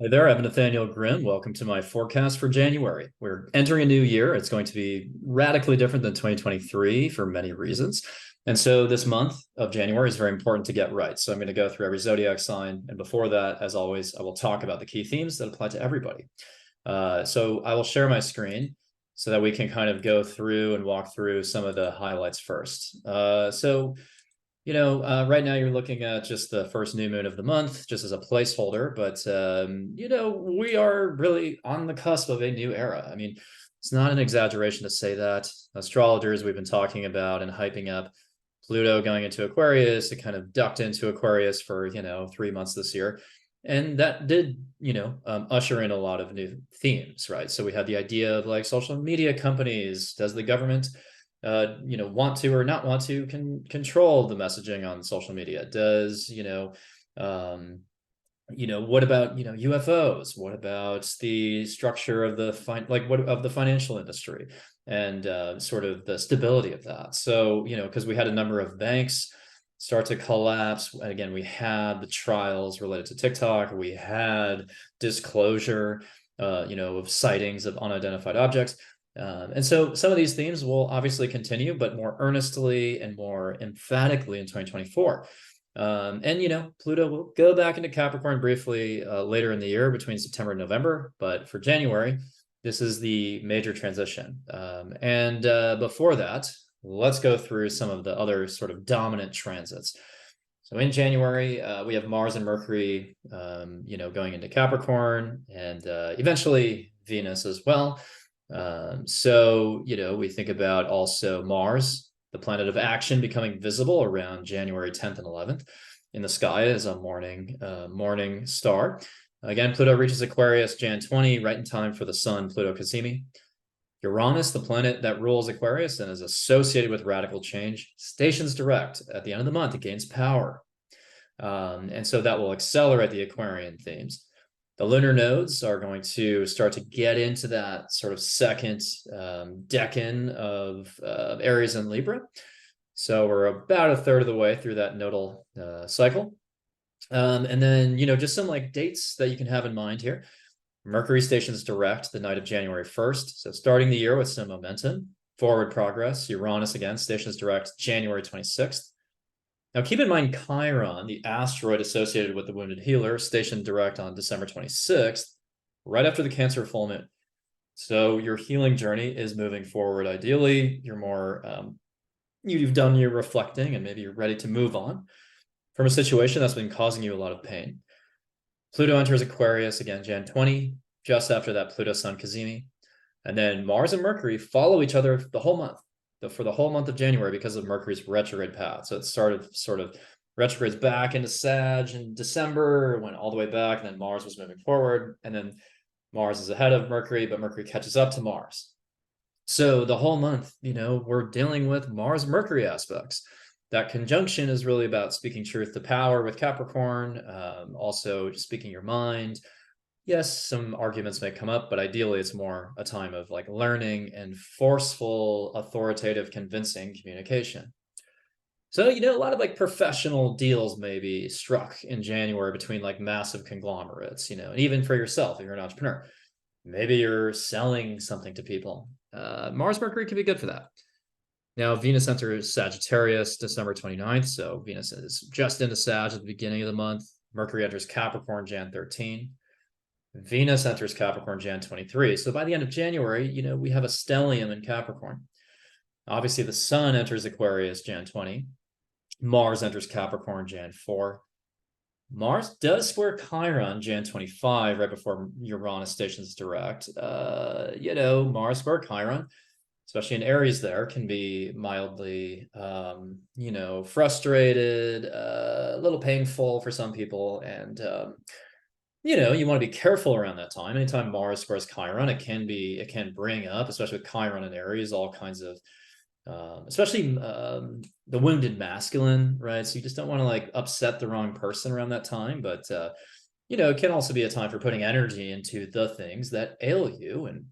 Hey there, I'm Nathaniel Grimm. Welcome to my forecast for January. We're entering a new year. It's going to be radically different than 2023 for many reasons. And so this month of January is very important to get right. So I'm going to go through every zodiac sign. And before that, as always, I will talk about the key themes that apply to everybody. So I will share my screen so that we can kind of go through and walk through some of the highlights first. Right now you're looking at just the first new moon of the month, just as a placeholder, but we are really on the cusp of a new era. I mean, it's not an exaggeration to say that. Astrologers we've been talking about and hyping up Pluto going into Aquarius. It kind of ducked into Aquarius for, 3 months this year. And that did, usher in a lot of new themes, right? So we had the idea of like social media companies. Does the government want to or not want to control the messaging on social media? Does, what about, UFOs? What about the structure of the financial industry and sort of the stability of that? So, because we had a number of banks start to collapse. And again, we had the trials related to TikTok. We had disclosure, of sightings of unidentified objects. And so some of these themes will obviously continue, but more earnestly and more emphatically in 2024. Pluto will go back into Capricorn briefly later in the year between September and November. But for January, this is the major transition. Before that, let's go through some of the other sort of dominant transits. So in January, we have Mars and Mercury, going into Capricorn, and eventually Venus as well. We think about also Mars, the planet of action, becoming visible around January 10th and 11th in the sky as a morning star. Again, Pluto reaches Aquarius Jan 20, right in time for the Sun Pluto Cazimi. Uranus, the planet that rules Aquarius and is associated with radical change, stations direct at the end of the month. It gains power. And so that will accelerate the Aquarian themes. The lunar nodes are going to start to get into that sort of second decan of Aries and Libra. So we're about a third of the way through that nodal cycle. And then, just some like dates that you can have in mind here. Mercury stations direct the night of January 1st. So starting the year with some momentum, forward progress. Uranus again stations direct January 26th. Now, keep in mind Chiron, the asteroid associated with the wounded healer, stationed direct on December 26th, right after the Cancer full moon. So your healing journey is moving forward. Ideally, you're more, you've done your reflecting and maybe you're ready to move on from a situation that's been causing you a lot of pain. Pluto enters Aquarius again, Jan 20, just after that Pluto Sun Cazimi. And then Mars and Mercury follow each other the whole month. For the whole month of January because of Mercury's retrograde path. So it started sort of retrogrades back into Sag in December, went all the way back, and then Mars was moving forward. And then Mars is ahead of Mercury, but Mercury catches up to Mars. So the whole month, we're dealing with Mars-Mercury aspects. That conjunction is really about speaking truth to power with Capricorn, also speaking your mind. Yes, some arguments may come up, but ideally it's more a time of like learning and forceful, authoritative, convincing communication. So, a lot of like professional deals may be struck in January between like massive conglomerates, and even for yourself, if you're an entrepreneur, maybe you're selling something to people. Mars Mercury can be good for that. Now, Venus enters Sagittarius December 29th. So Venus is just into Sag at the beginning of the month. Mercury enters Capricorn Jan 13. Venus enters Capricorn Jan 23. So by the end of January, we have a stellium in Capricorn. Obviously, the Sun enters Aquarius Jan 20. Mars enters Capricorn Jan 4. Mars does square Chiron Jan 25, right before Uranus stations direct. Mars square Chiron, especially in Aries there, can be mildly, frustrated, a little painful for some people. And, you want to be careful around that time. Anytime Mars squares Chiron, it can bring up, especially with Chiron and Aries, all kinds of, especially the wounded masculine, right? So you just don't want to like upset the wrong person around that time. But, it can also be a time for putting energy into the things that ail you and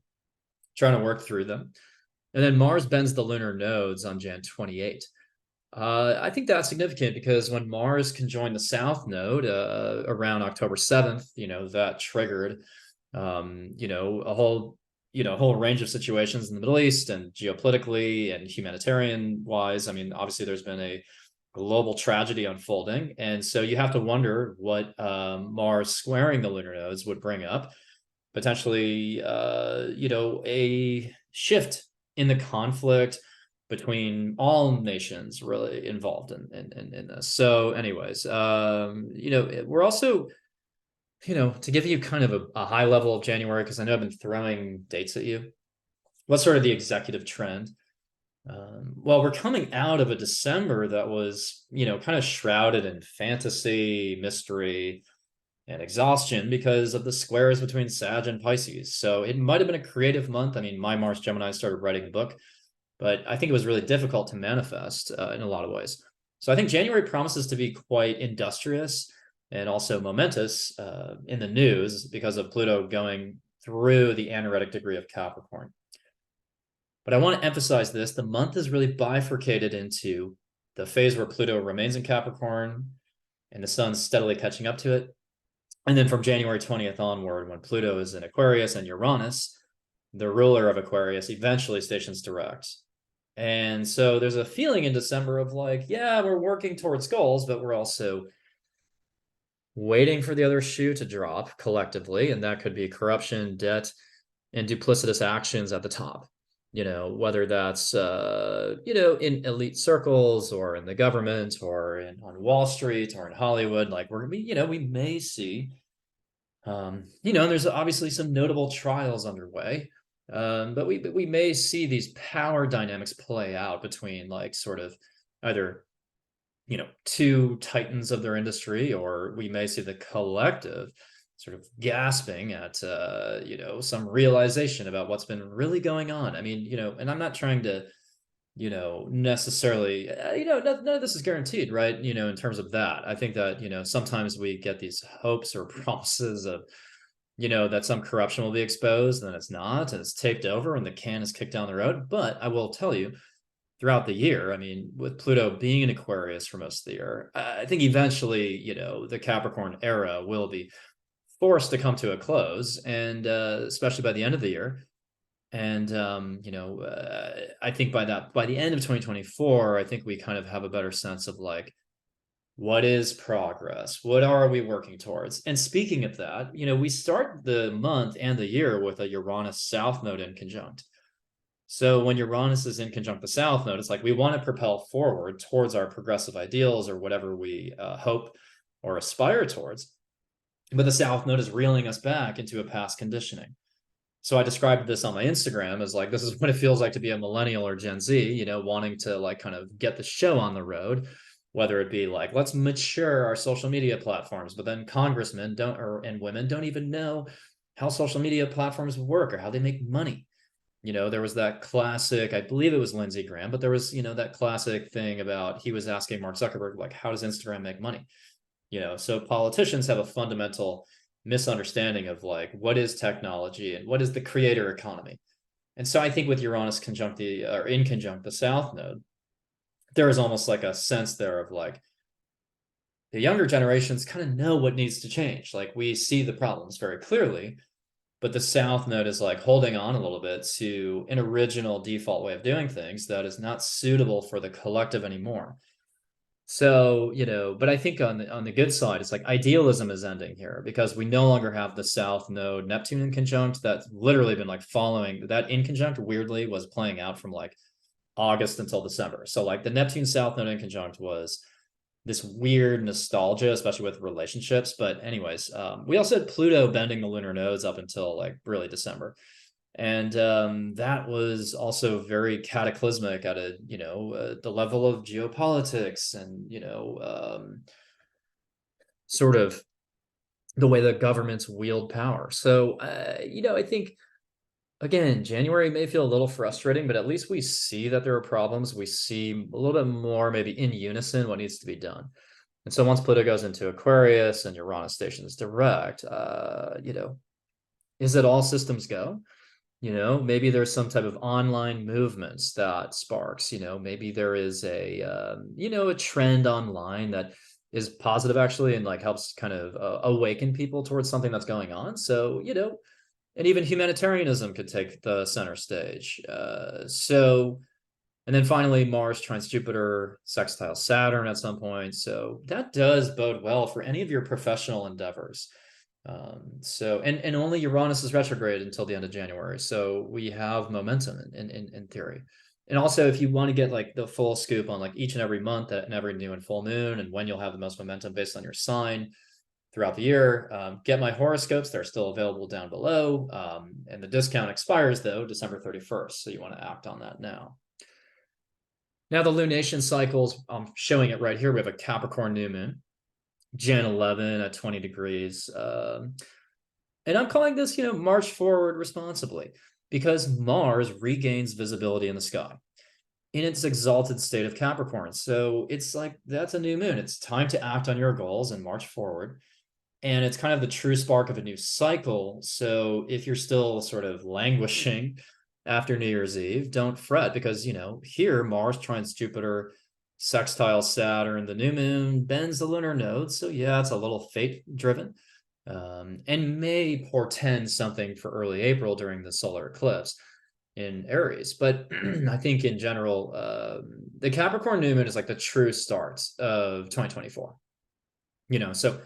trying to work through them. And then Mars bends the lunar nodes on Jan 28. I think that's significant because when Mars conjoined the South Node around October 7th, that triggered, a whole range of situations in the Middle East and geopolitically and humanitarian wise. I mean, obviously, there's been a global tragedy unfolding, and so you have to wonder what Mars squaring the lunar nodes would bring up. Potentially, a shift in the conflict between all nations really involved in this. So anyways, we're also, to give you kind of a high level of January, because I know I've been throwing dates at you. What's sort of the executive trend? Well, we're coming out of a December that was, kind of shrouded in fantasy, mystery, and exhaustion because of the squares between Sag and Pisces. So it might have been a creative month. I mean, my Mars Gemini started writing a book, but I think it was really difficult to manifest in a lot of ways. So I think January promises to be quite industrious and also momentous in the news because of Pluto going through the anaretic degree of Capricorn. But I want to emphasize this. The month is really bifurcated into the phase where Pluto remains in Capricorn and the sun's steadily catching up to it. And then from January 20th onward, when Pluto is in Aquarius and Uranus, the ruler of Aquarius eventually stations direct. And so there's a feeling in December of like, yeah, we're working towards goals, but we're also waiting for the other shoe to drop collectively. And that could be corruption, debt, and duplicitous actions at the top. Whether that's, in elite circles or in the government or on Wall Street or in Hollywood, like we may see, there's obviously some notable trials underway. But we may see these power dynamics play out between like sort of either, two titans of their industry, or we may see the collective sort of gasping at some realization about what's been really going on. I mean, and I'm not trying to necessarily none of this is guaranteed, right? In terms of that, I think that sometimes we get these hopes or promises of that some corruption will be exposed, and then it's not, and it's taped over and the can is kicked down the road. But I will tell you, throughout the year, I mean, with Pluto being in Aquarius for most of the year, I think eventually, the Capricorn era will be forced to come to a close, and especially by the end of the year. And I think by the end of 2024, I think we kind of have a better sense of like, what is progress? What are we working towards? And speaking of that, we start the month and the year with a Uranus South node in conjunct. So when Uranus is in conjunct the South node, it's like we want to propel forward towards our progressive ideals or whatever we hope or aspire towards. But the South node is reeling us back into a past conditioning. So I described this on my Instagram as like, this is what it feels like to be a millennial or Gen Z, wanting to like kind of get the show on the road, whether it be like, let's mature our social media platforms, but then congressmen and women don't even know how social media platforms work or how they make money. There was that classic, I believe it was Lindsey Graham, but there was, that classic thing about he was asking Mark Zuckerberg, like, how does Instagram make money? So politicians have a fundamental misunderstanding of like, what is technology and what is the creator economy? And so I think with Uranus in conjunct the South node, there is almost like a sense there of like, the younger generations kind of know what needs to change. Like we see the problems very clearly, but the South node is like holding on a little bit to an original default way of doing things that is not suitable for the collective anymore. So, but I think on the good side, it's like idealism is ending here because we no longer have the South node Neptune in conjunct. That's literally been like following that in conjunct weirdly was playing out from like August until December. So like the Neptune South node in conjunct was this weird nostalgia, especially with relationships. But anyways, we also had Pluto bending the lunar nodes up until like really December. And that was also very cataclysmic at the level of geopolitics and sort of the way the governments wield power. So I think again, January may feel a little frustrating, but at least we see that there are problems. We see a little bit more maybe in unison what needs to be done. And so once Pluto goes into Aquarius and Uranus stations direct, is it all systems go? You know, maybe there's some type of online movements that sparks, you know, maybe there is a, you know, a trend online that is positive actually and like helps kind of awaken people towards something that's going on. So, you know, and even humanitarianism could take the center stage. And then finally, Mars trines Jupiter, sextile Saturn at some point. So that does bode well for any of your professional endeavors. And only Uranus is retrograde until the end of January. So we have momentum in theory. And also, if you want to get like the full scoop on like each and every month and every new and full moon and when you'll have the most momentum based on your sign throughout the year, get my horoscopes. They're still available down below. And the discount expires though December 31st. So you want to act on that now. Now the lunation cycles, I'm showing it right here. We have a Capricorn new moon, Jan 11 at 20 degrees. And I'm calling this, you know, march forward responsibly because Mars regains visibility in the sky in its exalted state of Capricorn. So it's like, that's a new moon. It's time to act on your goals and march forward. And it's kind of the true spark of a new cycle. So if you're still sort of languishing after New Year's Eve, don't fret because, you know, here Mars trines Jupiter, sextile Saturn, the new moon bends the lunar nodes. So yeah, it's a little fate driven and may portend something for early April during the solar eclipse in Aries. But I think in general, the Capricorn new moon is like the true start of 2024. You know, so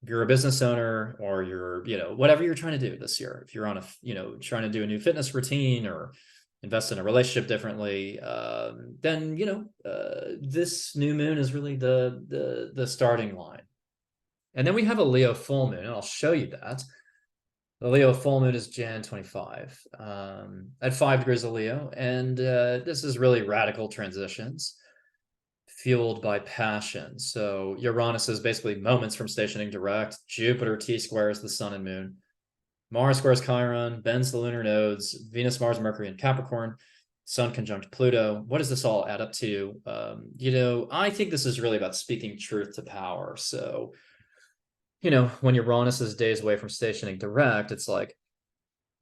if you're a business owner or you're, you know, whatever you're trying to do this year, if you're on a, you know, trying to do a new fitness routine or invest in a relationship differently, then, you know, this new moon is really the starting line. And then we have a Leo full moon, and I'll show you that. The Leo full moon is Jan 25 at 5 degrees of Leo. And this is really radical transitions fueled by passion. So Uranus is basically moments from stationing direct. Jupiter T-squares the sun and moon. Mars squares Chiron, bends the lunar nodes. Venus, Mars, Mercury, and Capricorn. Sun conjunct Pluto. What does this all add up to? You know, I think this is really about speaking truth to power. So, you know, when Uranus is days away from stationing direct, it's like,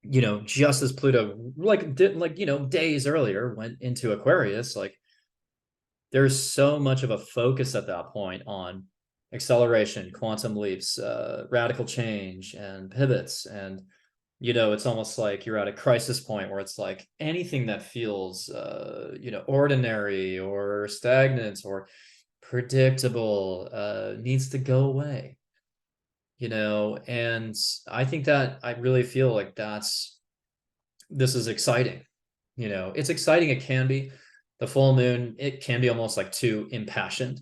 you know, just as Pluto, you know, days earlier went into Aquarius, like, there's so much of a focus at that point on acceleration, quantum leaps, radical change, and pivots. And, you know, it's almost like you're at a crisis point where it's like anything that feels, you know, ordinary or stagnant or predictable needs to go away, you know. And I think that I really feel like this is exciting. You know, it's exciting. It can be. The full moon, it can be almost like too impassioned.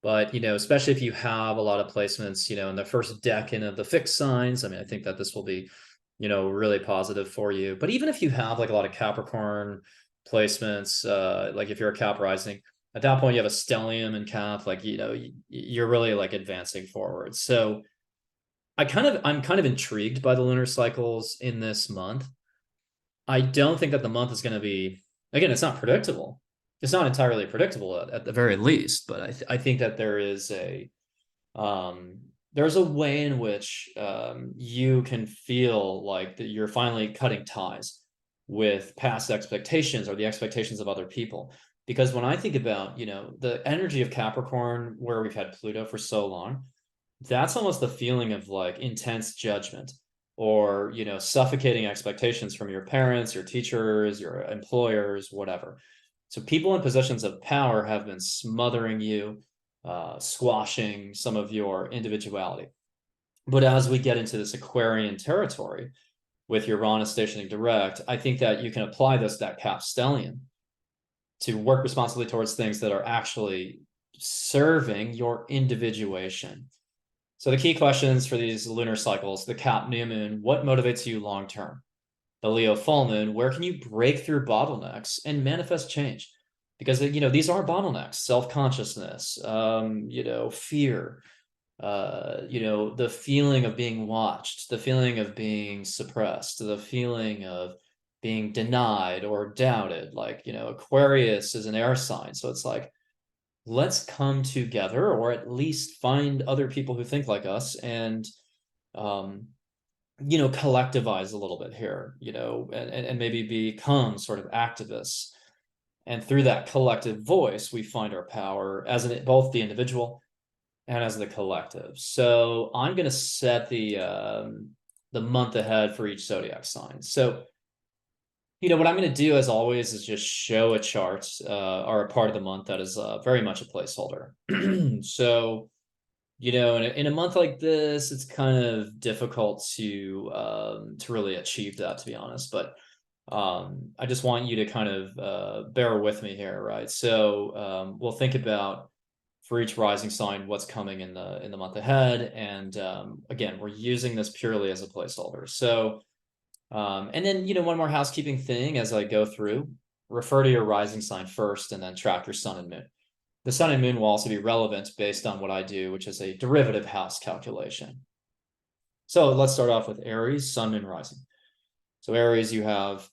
But, you know, especially if you have a lot of placements, you know, in the first decan of the fixed signs, I mean, I think that this will be, you know, really positive for you. But even if you have like a lot of Capricorn placements, like if you're a Cap rising, at that point you have a stellium in Cap, like, you know, you're really like advancing forward. So I'm kind of intrigued by the lunar cycles in this month. I don't think that the month is going to be, again, it's not predictable. It's not entirely predictable at the very least, but I think that there's a way in which you can feel like that you're finally cutting ties with past expectations or the expectations of other people. Because when I think about, you know, the energy of Capricorn, where we've had Pluto for so long, that's almost the feeling of like intense judgment or, you know, suffocating expectations from your parents, your teachers, your employers, whatever. So people in positions of power have been smothering you, squashing some of your individuality. But as we get into this Aquarian territory with Uranus stationing direct, I think that you can apply that Cap stellium to work responsibly towards things that are actually serving your individuation. So the key questions for these lunar cycles, the Cap new moon, what motivates you long term? The Leo full moon, where can you break through bottlenecks and manifest change? Because, you know, these are bottlenecks, self-consciousness, you know, fear, you know, the feeling of being watched, the feeling of being suppressed, the feeling of being denied or doubted. Like, you know, Aquarius is an air sign. So it's like, let's come together or at least find other people who think like us and collectivize a little bit here, and maybe become sort of activists. And through that collective voice, we find our power as both the individual and as the collective. So I'm going to set the month ahead for each zodiac sign. So, what I'm going to do, as always, is just show a chart or a part of the month that is very much a placeholder. So, in a month like this, it's kind of difficult to really achieve that, to be honest. But I just want you to kind of bear with me here, right? So we'll think about, for each rising sign, what's coming in the month ahead, and again, we're using this purely as a placeholder. So and then one more housekeeping thing as I go through: refer to your rising sign first, and then track your sun and moon. The sun and moon will also be relevant based on what I do, which is a derivative house calculation. So let's start off with Aries, sun, moon, rising. So Aries, you have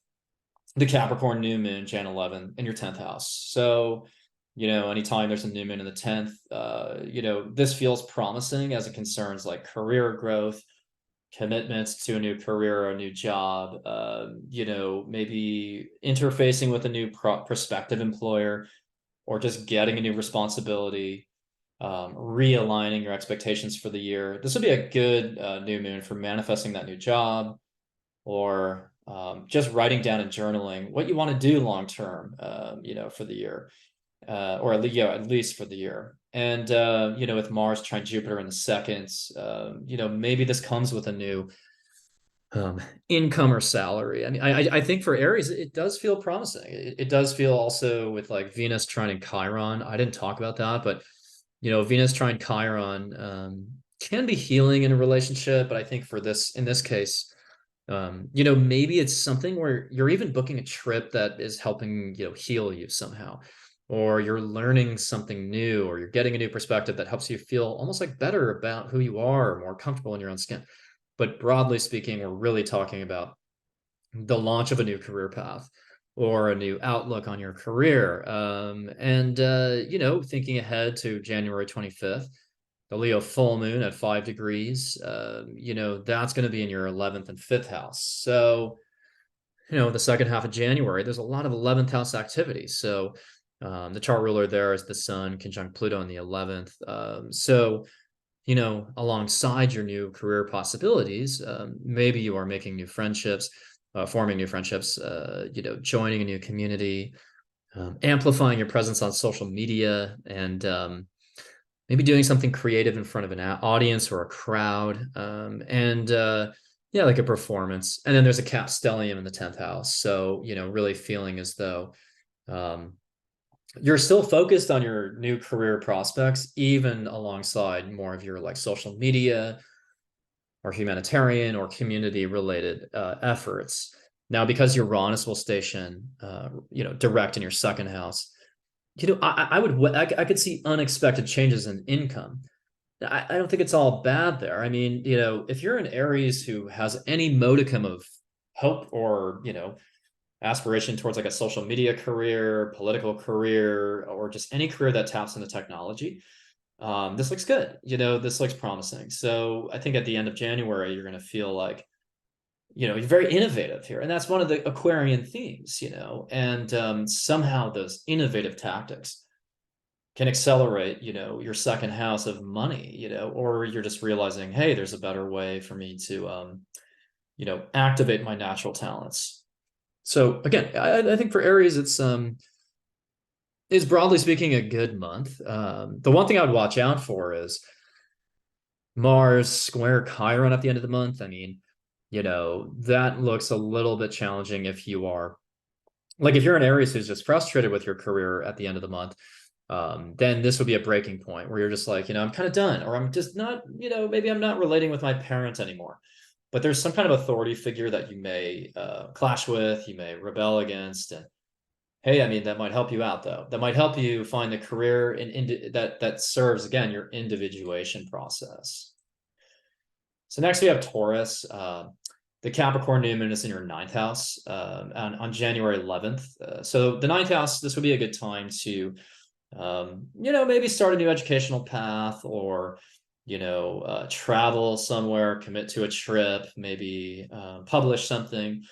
the Capricorn new moon, Jan 11, in your 10th house. So, anytime there's a new moon in the 10th, this feels promising as it concerns like career growth, commitments to a new career or a new job, maybe interfacing with a new prospective employer, or just getting a new responsibility, realigning your expectations for the year. This would be a good new moon for manifesting that new job, or just writing down and journaling what you want to do long term, for the year, or at least for the year. And with Mars trine Jupiter in the second, maybe this comes with a new income or salary. I mean, I think for Aries, it does feel promising. It does feel also with like Venus trine Chiron. I didn't talk about that, but Venus trine Chiron can be healing in a relationship. But I think in this case, maybe it's something where you're even booking a trip that is helping heal you somehow, or you're learning something new, or you're getting a new perspective that helps you feel almost like better about who you are, more comfortable in your own skin. But broadly speaking, we're really talking about the launch of a new career path or a new outlook on your career. And thinking ahead to January 25th, the Leo full moon at 5 degrees, that's going to be in your 11th and 5th house. So, the second half of January, there's a lot of 11th house activity. So the chart ruler there is the sun conjunct Pluto in the 11th. So, alongside your new career possibilities, maybe you are making new friendships, forming new friendships, joining a new community, amplifying your presence on social media, and maybe doing something creative in front of an audience or a crowd, and like a performance. And then there's a cap stellium in the 10th house. So, really feeling as though you're still focused on your new career prospects, even alongside more of your like social media or humanitarian or community related efforts. Now, because Uranus will station, direct in your second house, I could see unexpected changes in income. I don't think it's all bad there. I mean, if you're an Aries who has any modicum of hope or, aspiration towards like a social media career, political career, or just any career that taps into technology, this looks good. This looks promising. So I think at the end of January, you're going to feel like, you're very innovative here. And that's one of the Aquarian themes, and somehow those innovative tactics can accelerate, your second house of money, or you're just realizing, hey, there's a better way for me to, activate my natural talents. So again, I think for Aries, it's broadly speaking a good month. The one thing I would watch out for is Mars square Chiron at the end of the month. I mean, that looks a little bit challenging if you are like, if you're an Aries who's just frustrated with your career at the end of the month, then this would be a breaking point where you're just like, I'm kind of done, or I'm just not, maybe I'm not relating with my parents anymore. But there's some kind of authority figure that you may clash with, you may rebel against. And hey, I mean, that might help you out, though. That might help you find a career that serves, again, your individuation process. So next we have Taurus. The Capricorn new moon is in your 9th house on January 11th. So the 9th house, this would be a good time to, maybe start a new educational path, or travel somewhere, commit to a trip, maybe publish something,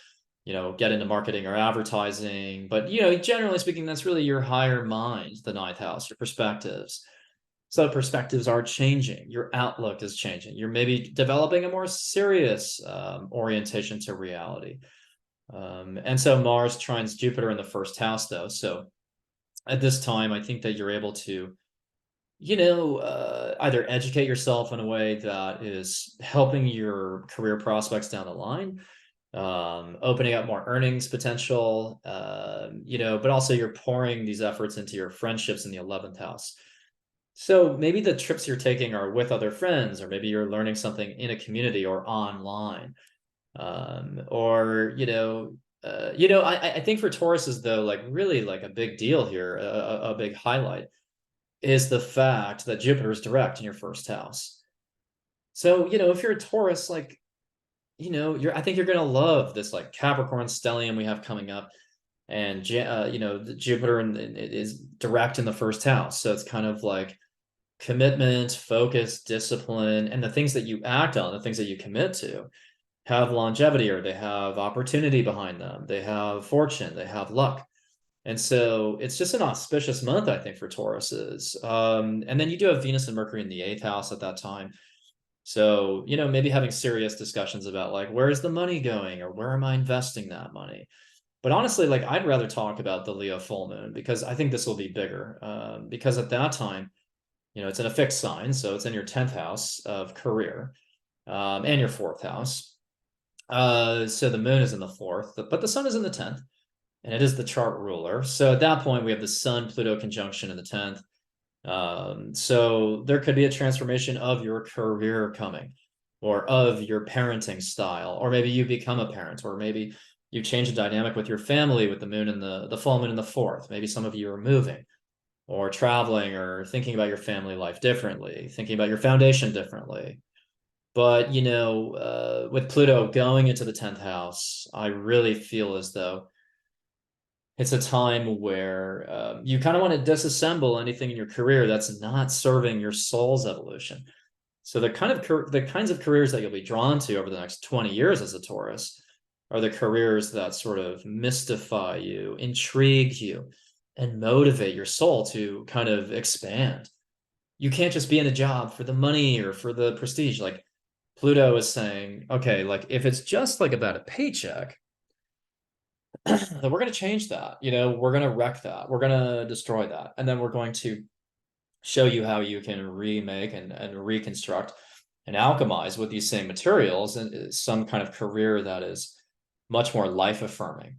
get into marketing or advertising. But, generally speaking, that's really your higher mind, the ninth house, your perspectives. So perspectives are changing. Your outlook is changing. You're maybe developing a more serious orientation to reality. And so Mars trines Jupiter in the first house, though. So at this time, I think that you're able to, either educate yourself in a way that is helping your career prospects down the line, opening up more earnings potential, but also you're pouring these efforts into your friendships in the 11th house. So maybe the trips you're taking are with other friends, or maybe you're learning something in a community or online. I think for Tauruses, though, like really like a big deal here, a big highlight is the fact that Jupiter is direct in your first house. So, if you're a Taurus, like, I think you're going to love this like Capricorn stellium we have coming up. And, Jupiter is direct in the first house. So it's kind of like commitment, focus, discipline, and the things that you act on, the things that you commit to have longevity, or they have opportunity behind them. They have fortune, they have luck. And so it's just an auspicious month, I think, for Tauruses. And then you do have Venus and Mercury in the 8th house at that time. So, maybe having serious discussions about like, where's the money going, or where am I investing that money? But honestly, like, I'd rather talk about the Leo full moon, because I think this will be bigger. Because at that time, it's in a fixed sign. So it's in your 10th house of career, and your 4th house. So the moon is in the 4th, but the sun is in the 10th, and it is the chart ruler. So at that point, we have the Sun-Pluto conjunction in the 10th. So there could be a transformation of your career coming, or of your parenting style, or maybe you become a parent, or maybe you change the dynamic with your family with the moon and the full moon in the 4th. Maybe some of you are moving or traveling, or thinking about your family life differently, thinking about your foundation differently. But, with Pluto going into the 10th house, I really feel as though it's a time where you kind of want to disassemble anything in your career that's not serving your soul's evolution. So the kinds of careers that you'll be drawn to over the next 20 years as a Taurus are the careers that sort of mystify you, intrigue you, and motivate your soul to kind of expand. You can't just be in a job for the money or for the prestige. Like, Pluto is saying, okay, like if it's just like about a paycheck, then we're going to change that. We're going to wreck that. We're going to destroy that. And then we're going to show you how you can remake and reconstruct and alchemize with these same materials, and some kind of career that is much more life affirming.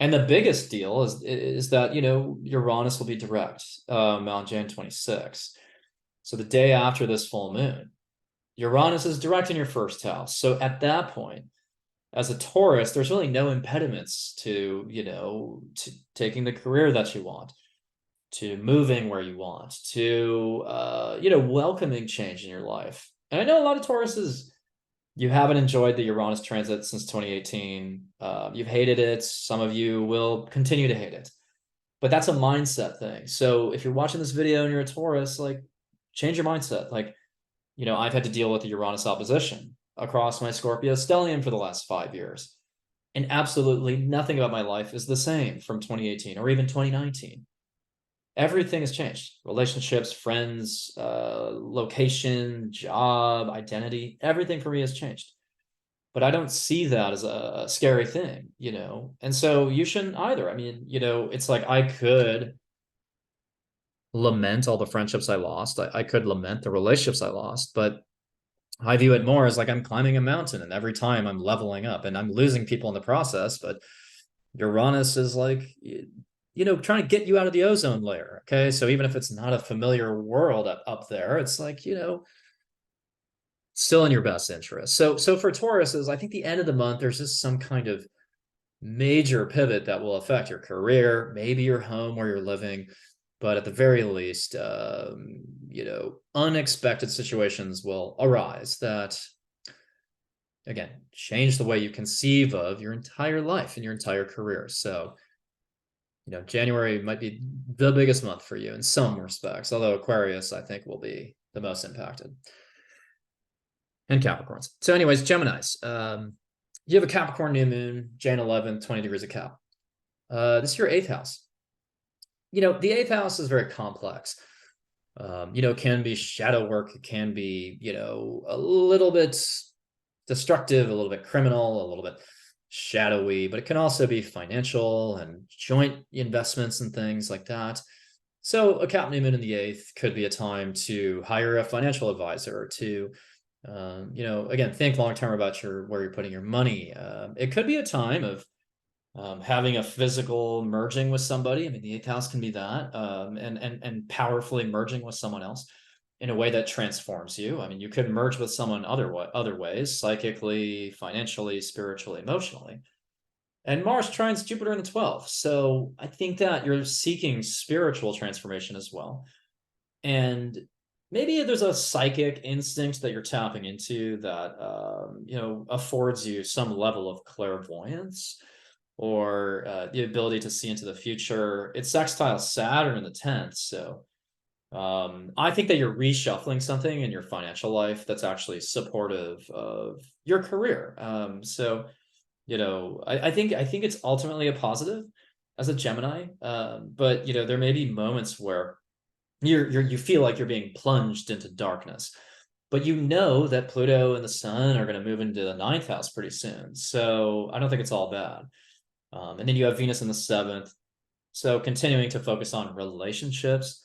And the biggest deal is that, Uranus will be direct on January 26th. So the day after this full moon, Uranus is direct in your first house. So at that point, as a Taurus, there's really no impediments to, to taking the career that you want, to moving where you want, to, welcoming change in your life. And I know a lot of Tauruses, you haven't enjoyed the Uranus transit since 2018. You've hated it. Some of you will continue to hate it. But that's a mindset thing. So if you're watching this video and you're a Taurus, like, change your mindset. Like, I've had to deal with the Uranus opposition across my Scorpio stellium for the last 5 years. And absolutely nothing about my life is the same from 2018 or even 2019. Everything has changed. Relationships, friends, location, job, identity, everything for me has changed. But I don't see that as a scary thing, And so you shouldn't either. I mean, it's like I could lament all the friendships I lost. I could lament the relationships I lost, but I view it more as like I'm climbing a mountain, and every time I'm leveling up, and I'm losing people in the process. But Uranus is like, trying to get you out of the ozone layer. Okay. So even if it's not a familiar world up there, it's like, still in your best interest. So for Tauruses, I think the end of the month, there's just some kind of major pivot that will affect your career, maybe your home where you're living. But at the very least, unexpected situations will arise that, again, change the way you conceive of your entire life and your entire career. So, January might be the biggest month for you in some respects, although Aquarius, I think, will be the most impacted. And Capricorns. So anyways, Geminis. You have a Capricorn new moon, Jan 11th, 20 degrees of Cap. This is your 8th house. The 8th house is very complex. It can be shadow work. It can be, a little bit destructive, a little bit criminal, a little bit shadowy, but it can also be financial and joint investments and things like that. So a Cap new moon in the 8th could be a time to hire a financial advisor to, again, think long-term about where you're putting your money. It could be a time of having a physical merging with somebody. I mean, the 8th house can be that, and powerfully merging with someone else in a way that transforms you. I mean, you could merge with someone other ways, psychically, financially, spiritually, emotionally. And Mars trines Jupiter in the 12th. So I think that you're seeking spiritual transformation as well. And maybe there's a psychic instinct that you're tapping into that, affords you some level of clairvoyance, or the ability to see into the future. It's sextile Saturn in the 10th. So I think that you're reshuffling something in your financial life that's actually supportive of your career. I think it's ultimately a positive as a Gemini. But there may be moments where you feel like you're being plunged into darkness. But that Pluto and the Sun are going to move into the 9th house pretty soon. So I don't think it's all bad. And then you have Venus in the 7th. So continuing to focus on relationships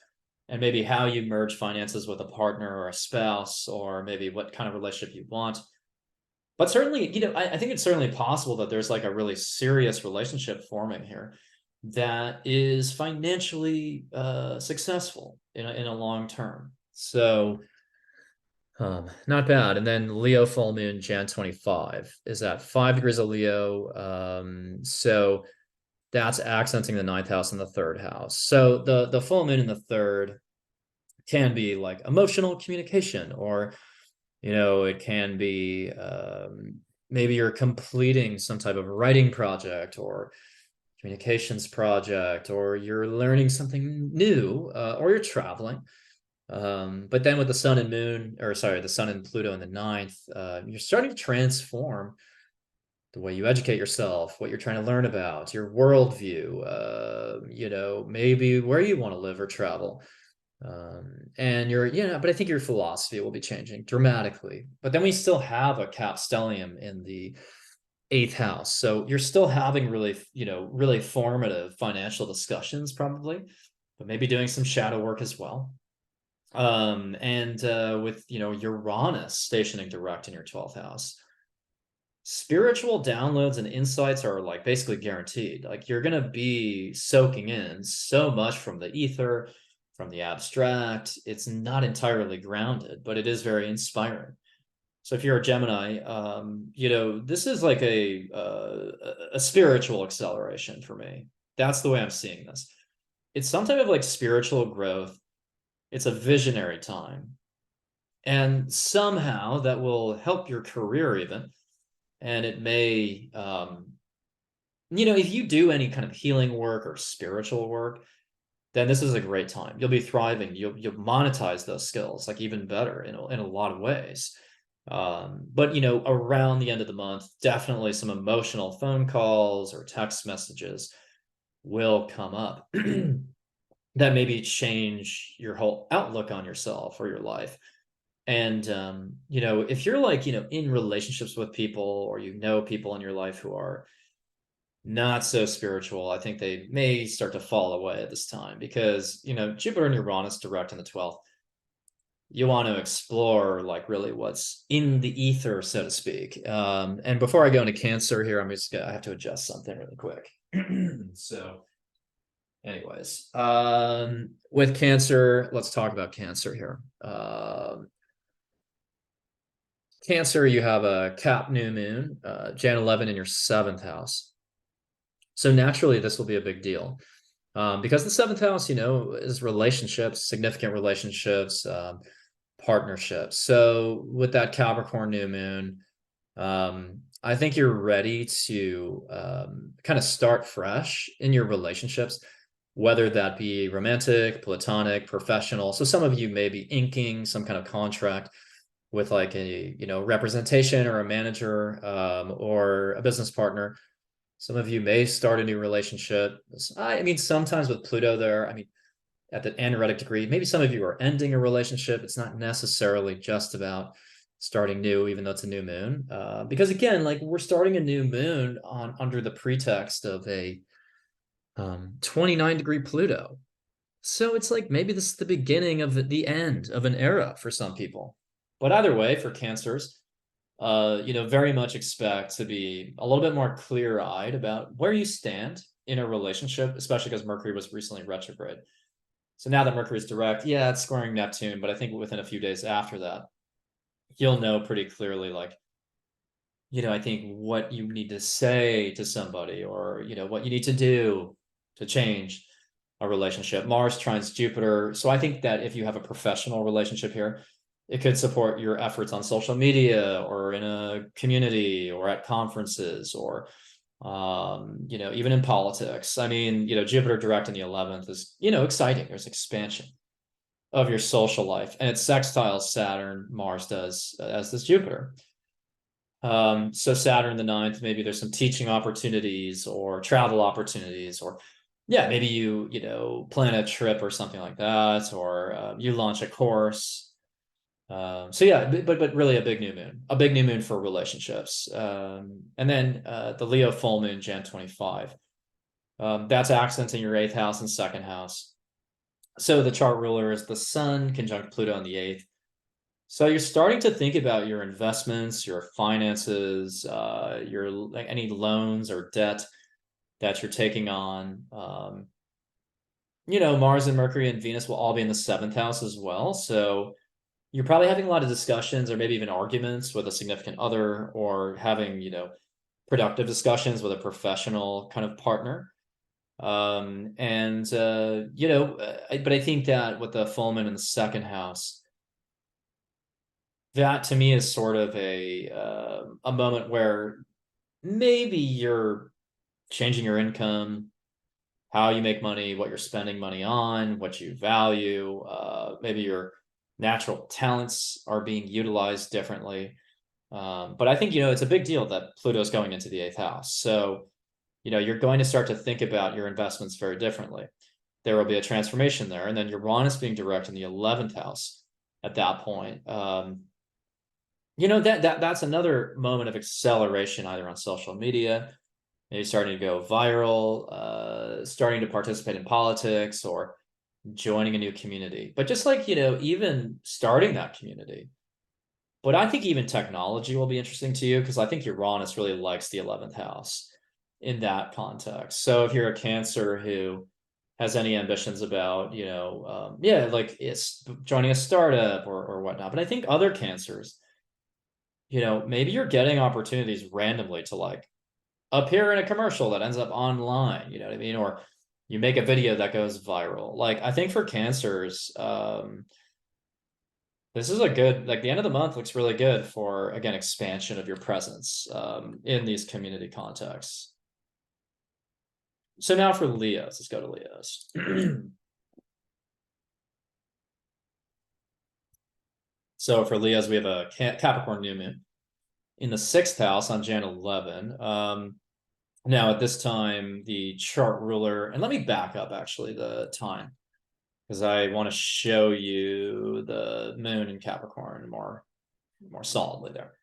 and maybe how you merge finances with a partner or a spouse, or maybe what kind of relationship you want. But certainly, I think it's certainly possible that there's like a really serious relationship forming here that is financially successful in a long term. So not bad. And then Leo full moon, Jan 25, is at 5 degrees of Leo. So that's accenting the 9th house and the 3rd house. So the full moon in the 3rd can be like emotional communication, or, it can be maybe you're completing some type of writing project or communications project, or you're learning something new, or you're traveling. But then with the Sun and Pluto in the 9th, you're starting to transform the way you educate yourself, what you're trying to learn about, your worldview, maybe where you want to live or travel. And but I think your philosophy will be changing dramatically. But then we still have a Cap stellium in the 8th house. So you're still having really formative financial discussions probably, but maybe doing some shadow work as well. With Uranus stationing direct in your 12th house, spiritual downloads and insights are like basically guaranteed. Like you're going to be soaking in so much from the ether, from the abstract. It's not entirely grounded, but it is very inspiring. So if you're a Gemini, this is like a spiritual acceleration for me. That's the way I'm seeing this. It's some type of like spiritual growth. It's a visionary time. And somehow that will help your career even. And it may, if you do any kind of healing work or spiritual work, then this is a great time. You'll be thriving. You'll monetize those skills like even better in a lot of ways. But around the end of the month, definitely some emotional phone calls or text messages will come up that maybe change your whole outlook on yourself or your life. And if you're like in relationships with people, or people in your life who are not so spiritual, I think they may start to fall away at this time, because Jupiter and Uranus direct in the 12th. You want to explore like really what's in the ether, so to speak. And before I go into Cancer here, I have to adjust something really quick. So anyways, with Cancer, let's talk about Cancer here. Cancer, you have a Cap new moon, Jan 11 in your 7th house. So naturally, this will be a big deal, because the 7th house, is relationships, significant relationships, partnerships. So with that Capricorn new moon, I think you're ready to kind of start fresh in your relationships. whether that be romantic, platonic, professional. So some of you may be inking some kind of contract with like a, representation or a manager, or a business partner. Some of you may start a new relationship. I mean, sometimes with Pluto there, I mean, at the anaretic degree, maybe some of you are ending a relationship. It's not necessarily just about starting new, even though it's a new moon. Because again, like we're starting a new moon on under the pretext of a 29-degree Pluto. So it's like maybe this is the beginning of the end of an era for some people. But either way, for Cancers, very much expect to be a little bit more clear-eyed about where you stand in a relationship, especially because Mercury was recently retrograde. So now that Mercury is direct, yeah, it's squaring Neptune, but I think within a few days after that, you'll know pretty clearly, like, I think what you need to say to somebody, or, what you need to do to change a relationship. Mars trines Jupiter. So I think that if you have a professional relationship here, it could support your efforts on social media or in a community or at conferences or, even in politics. I mean, Jupiter direct in the 11th is, exciting. There's expansion of your social life, and it sextiles Saturn, Mars does, as does Jupiter. So Saturn the 9th, maybe there's some teaching opportunities or travel opportunities, or yeah, maybe you plan a trip or something like that, or you launch a course. So yeah, but really a big new moon for relationships. And then the Leo full moon, Jan 25. That's accenting your 8th house and 2nd house. So the chart ruler is the Sun conjunct Pluto on the 8th. So you're starting to think about your investments, your finances, your like any loans or debt that you're taking on. Mars and Mercury and Venus will all be in the 7th house as well. So you're probably having a lot of discussions or maybe even arguments with a significant other, or having, productive discussions with a professional kind of partner. But I think that with the full moon in the 2nd house, that to me is sort of a moment where maybe you're changing your income, how you make money, what you're spending money on, what you value. Maybe your natural talents are being utilized differently. But I think, it's a big deal that Pluto's going into the 8th house. So, you're going to start to think about your investments very differently. There will be a transformation there. And then Uranus being direct in the 11th house at that point. That's another moment of acceleration, either on social media, maybe starting to go viral, starting to participate in politics, or joining a new community. But just like, even starting that community. But I think even technology will be interesting to you, because I think Uranus really likes the 11th house in that context. So if you're a Cancer who has any ambitions about, like it's joining a startup or whatnot. But I think other Cancers, maybe you're getting opportunities randomly to like appear in a commercial that ends up online, you know what I mean? Or you make a video that goes viral. Like, I think for Cancers, this is a good, like the end of the month looks really good for, again, expansion of your presence in these community contexts. So now for Leos, let's go to Leos. So for Leos, we have a Capricorn new moon in the 6th house on Jan 11. Now at this time, the chart ruler, and let me back up actually the time, because I want to show you the moon in Capricorn more solidly there.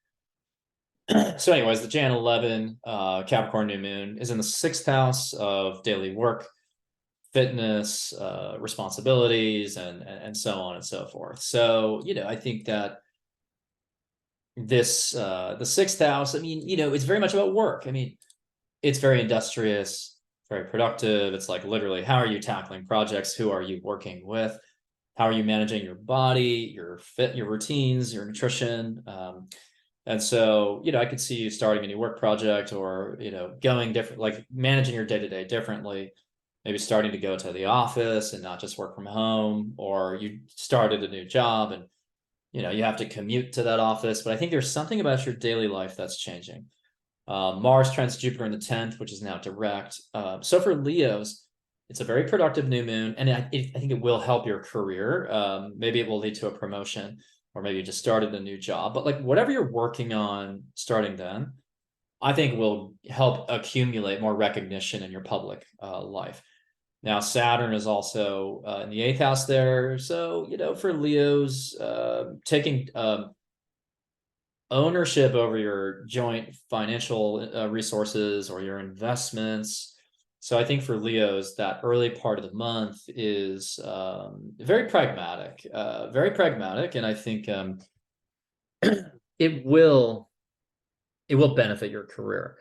So anyways, the Jan 11 Capricorn new moon is in the 6th house of daily work, fitness, responsibilities, and so on and so forth. So, I think that this, the 6th house, I mean, it's very much about work. I mean, it's very industrious, very productive. It's like literally, how are you tackling projects? Who are you working with? How are you managing your body, your routines, your nutrition? And so, I could see you starting a new work project, or, going different, like managing your day-to-day differently, maybe starting to go to the office and not just work from home, or you started a new job and, you have to commute to that office. But I think there's something about your daily life that's changing. Mars trines Jupiter in the 10th, which is now direct. So for Leos, It's a very productive new moon, and I think it will help your career. Maybe it will lead to a promotion, or maybe you just started a new job. But like whatever you're working on starting then, I think will help accumulate more recognition in your public life. Now, Saturn is also in the eighth house there. So, for Leos, taking ownership over your joint financial resources or your investments. So I think for Leos, that early part of the month is very pragmatic, and I think it will benefit your career,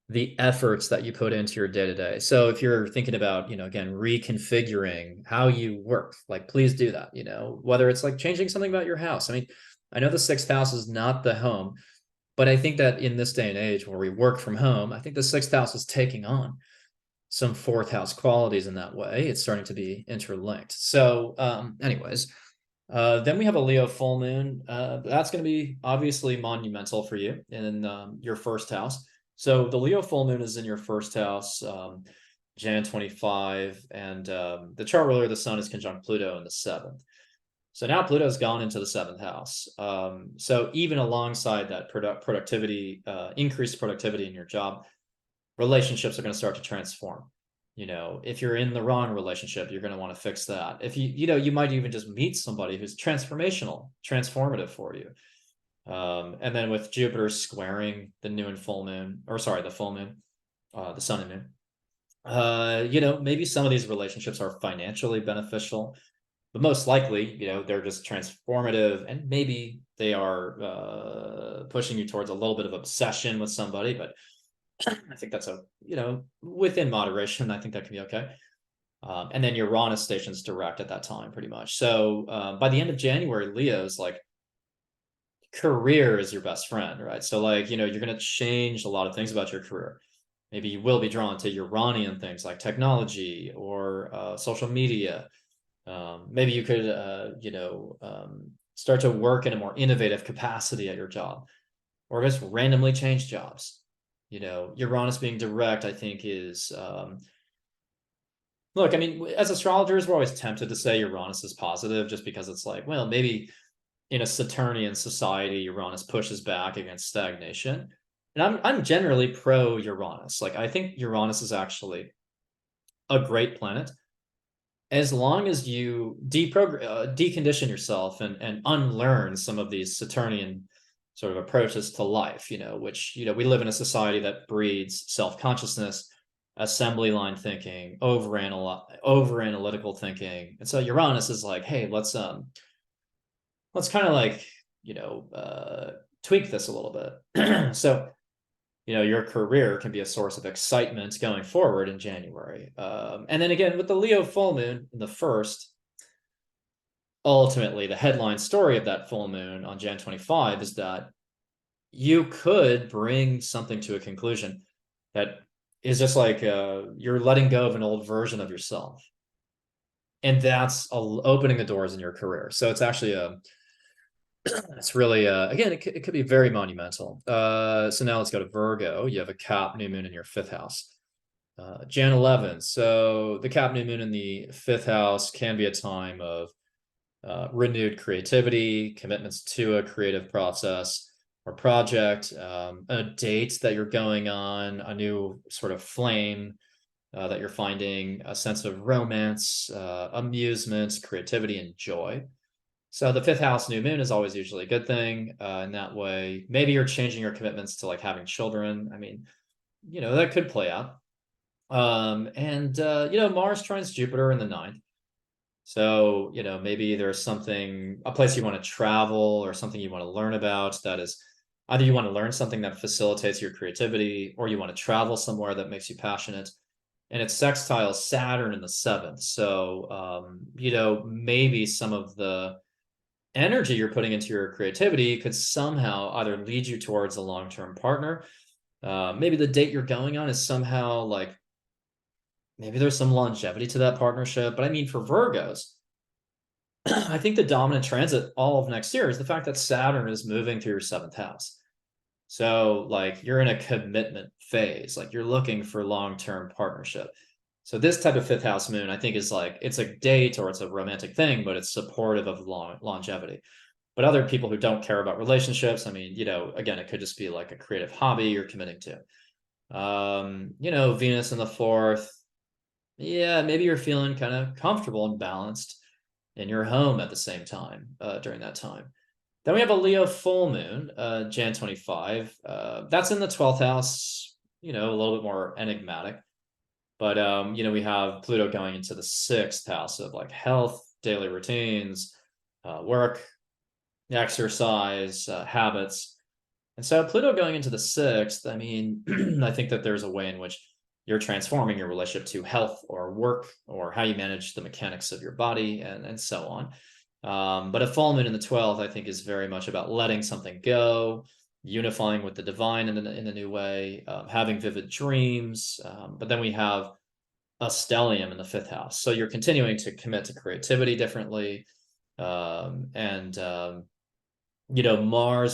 the efforts that you put into your day to day. So if you're thinking about, again, reconfiguring how you work, like please do that, whether it's like changing something about your house. I mean, I know the sixth house is not the home, but I think that in this day and age where we work from home, I think the sixth house is taking on some fourth house qualities in that way. It's starting to be interlinked. So anyways, then we have a Leo full moon. That's going to be obviously monumental for you in your first house. So the Leo full moon is in your first house, Jan 25, and the chart ruler of the sun is conjunct Pluto in the seventh. So now Pluto's gone into the seventh house. So even alongside that productivity, increased productivity in your job, relationships are going to start to transform. If you're in the wrong relationship, you're going to want to fix that. If you might even just meet somebody who's transformative for you. And then with Jupiter squaring the new and full moon, or sorry, the full moon, the sun and moon, maybe some of these relationships are financially beneficial, but most likely, they're just transformative, and maybe they are pushing you towards a little bit of obsession with somebody, but I think that's within moderation. I think that can be okay. And then Uranus stations direct at that time, pretty much. So by the end of January, Leo's like career is your best friend, right? So like, you're going to change a lot of things about your career. Maybe you will be drawn to Uranian things like technology or social media. Maybe you could, start to work in a more innovative capacity at your job, or just randomly change jobs. Uranus being direct, I think is, look, I mean, as astrologers, we're always tempted to say Uranus is positive just because it's like, well, maybe in a Saturnian society, Uranus pushes back against stagnation. And I'm generally pro Uranus. Like, I think Uranus is actually a great planet as long as you decondition yourself and unlearn some of these Saturnian sort of approaches to life, which, we live in a society that breeds self-consciousness, assembly line thinking, over analytical thinking. And so Uranus is like, hey, let's kind of like, tweak this a little bit. So, your career can be a source of excitement going forward in January. And then again, with the Leo full moon in the first, ultimately the headline story of that full moon on Jan 25 is that you could bring something to a conclusion that is just like you're letting go of an old version of yourself. And that's opening the doors in your career. So it's actually it's really, again, it could be very monumental. So now let's go to Virgo. You have a Cap new moon in your fifth house. Jan 11. So the Cap new moon in the fifth house can be a time of renewed creativity, commitments to a creative process or project, a date that you're going on, a new sort of flame that you're finding, a sense of romance, amusement, creativity, and joy. So the fifth house new moon is always usually a good thing in that way. Maybe you're changing your commitments to like having children. I mean, that could play out. Mars trines Jupiter in the ninth. So, maybe there's a place you want to travel or something you want to learn about that is either you want to learn something that facilitates your creativity, or you want to travel somewhere that makes you passionate. And it's sextile Saturn in the seventh. So, maybe some of the energy you're putting into your creativity could somehow either lead you towards a long-term partner. Maybe the date you're going on is somehow like, maybe there's some longevity to that partnership. But I mean, for Virgos, I think the dominant transit all of next year is the fact that Saturn is moving through your seventh house. So like you're in a commitment phase, like you're looking for long-term partnership. So this type of fifth house moon, I think, is like, it's a date or it's a romantic thing, but it's supportive of longevity. But other people who don't care about relationships, I mean, again, it could just be like a creative hobby you're committing to. Venus in the fourth. Yeah, maybe you're feeling kind of comfortable and balanced in your home at the same time during that time. Then we have a Leo full moon, Jan 25. That's in the 12th house, a little bit more enigmatic. But, we have Pluto going into the 6th house of like health, daily routines, work, exercise, habits. And so Pluto going into the 6th, I mean, I think that there's a way in which you're transforming your relationship to health or work or how you manage the mechanics of your body and so on. But a full moon in the 12th, I think, is very much about letting something go, unifying with the divine in a new way, having vivid dreams. But then we have a stellium in the 5th house. So you're continuing to commit to creativity differently. Mars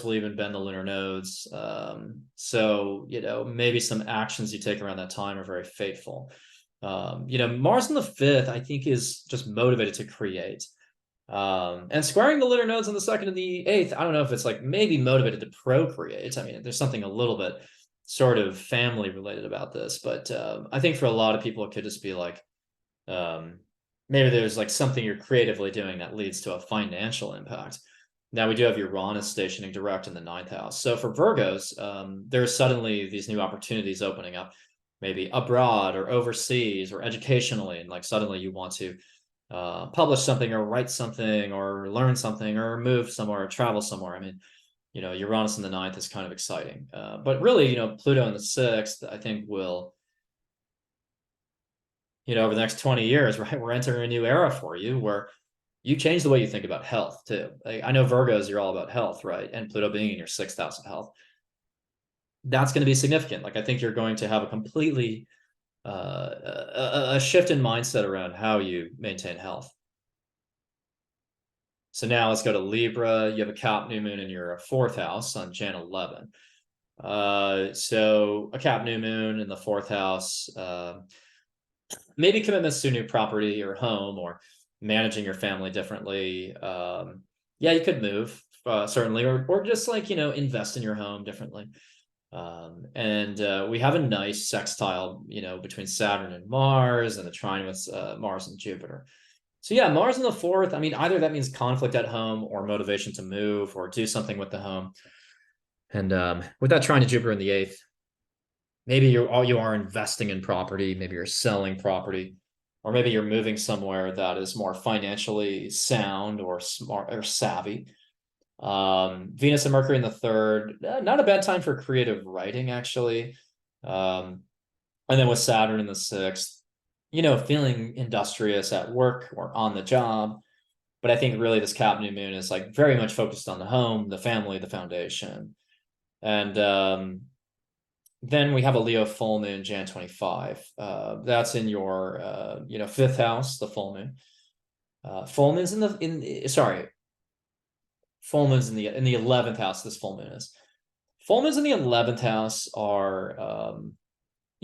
will even bend the lunar nodes. So maybe some actions you take around that time are very fateful. Mars in the 5th, I think, is just motivated to create. And squaring the lunar nodes in the 2nd and the 8th, I don't know if it's like maybe motivated to procreate. I mean, there's something a little bit sort of family related about this, but I think for a lot of people, it could just be like, maybe there's like something you're creatively doing that leads to a financial impact. Now we do have Uranus stationing direct in the 9th house. So for Virgos, there's suddenly these new opportunities opening up, maybe abroad or overseas or educationally. And like suddenly you want to publish something or write something or learn something or move somewhere or travel somewhere. I mean, Uranus in the 9th is kind of exciting. But really, Pluto in the 6th, I think will, over the next 20 years, right, we're entering a new era for you where you change the way you think about health too. Like, I know Virgos, you're all about health, right? And Pluto being in your 6th house of health, that's going to be significant. Like, I think you're going to have a completely a shift in mindset around how you maintain health. So now let's go to Libra. You have a Cap new moon in your 4th house on Jan 11. So a Cap new moon in the 4th house, maybe commitments to new property or home or managing your family differently. Yeah, you could move, certainly, or just like, invest in your home differently. And we have a nice sextile, between Saturn and Mars and the trine with Mars and Jupiter. So yeah, Mars in the 4th, I mean, either that means conflict at home or motivation to move or do something with the home. And with that trine to Jupiter in the 8th, maybe you are investing in property, maybe you're selling property, or maybe you're moving somewhere that is more financially sound or smart or savvy. Venus and Mercury in the 3rd, not a bad time for creative writing, actually. And then with Saturn in the 6th, feeling industrious at work or on the job. But I think really this Cap new moon is like very much focused on the home, the family, the foundation. And then we have a Leo full moon, Jan 25. That's in your 5th house, the full moon. Full moon's full moons in the 11th house. This full moon is. Full moons in the 11th house are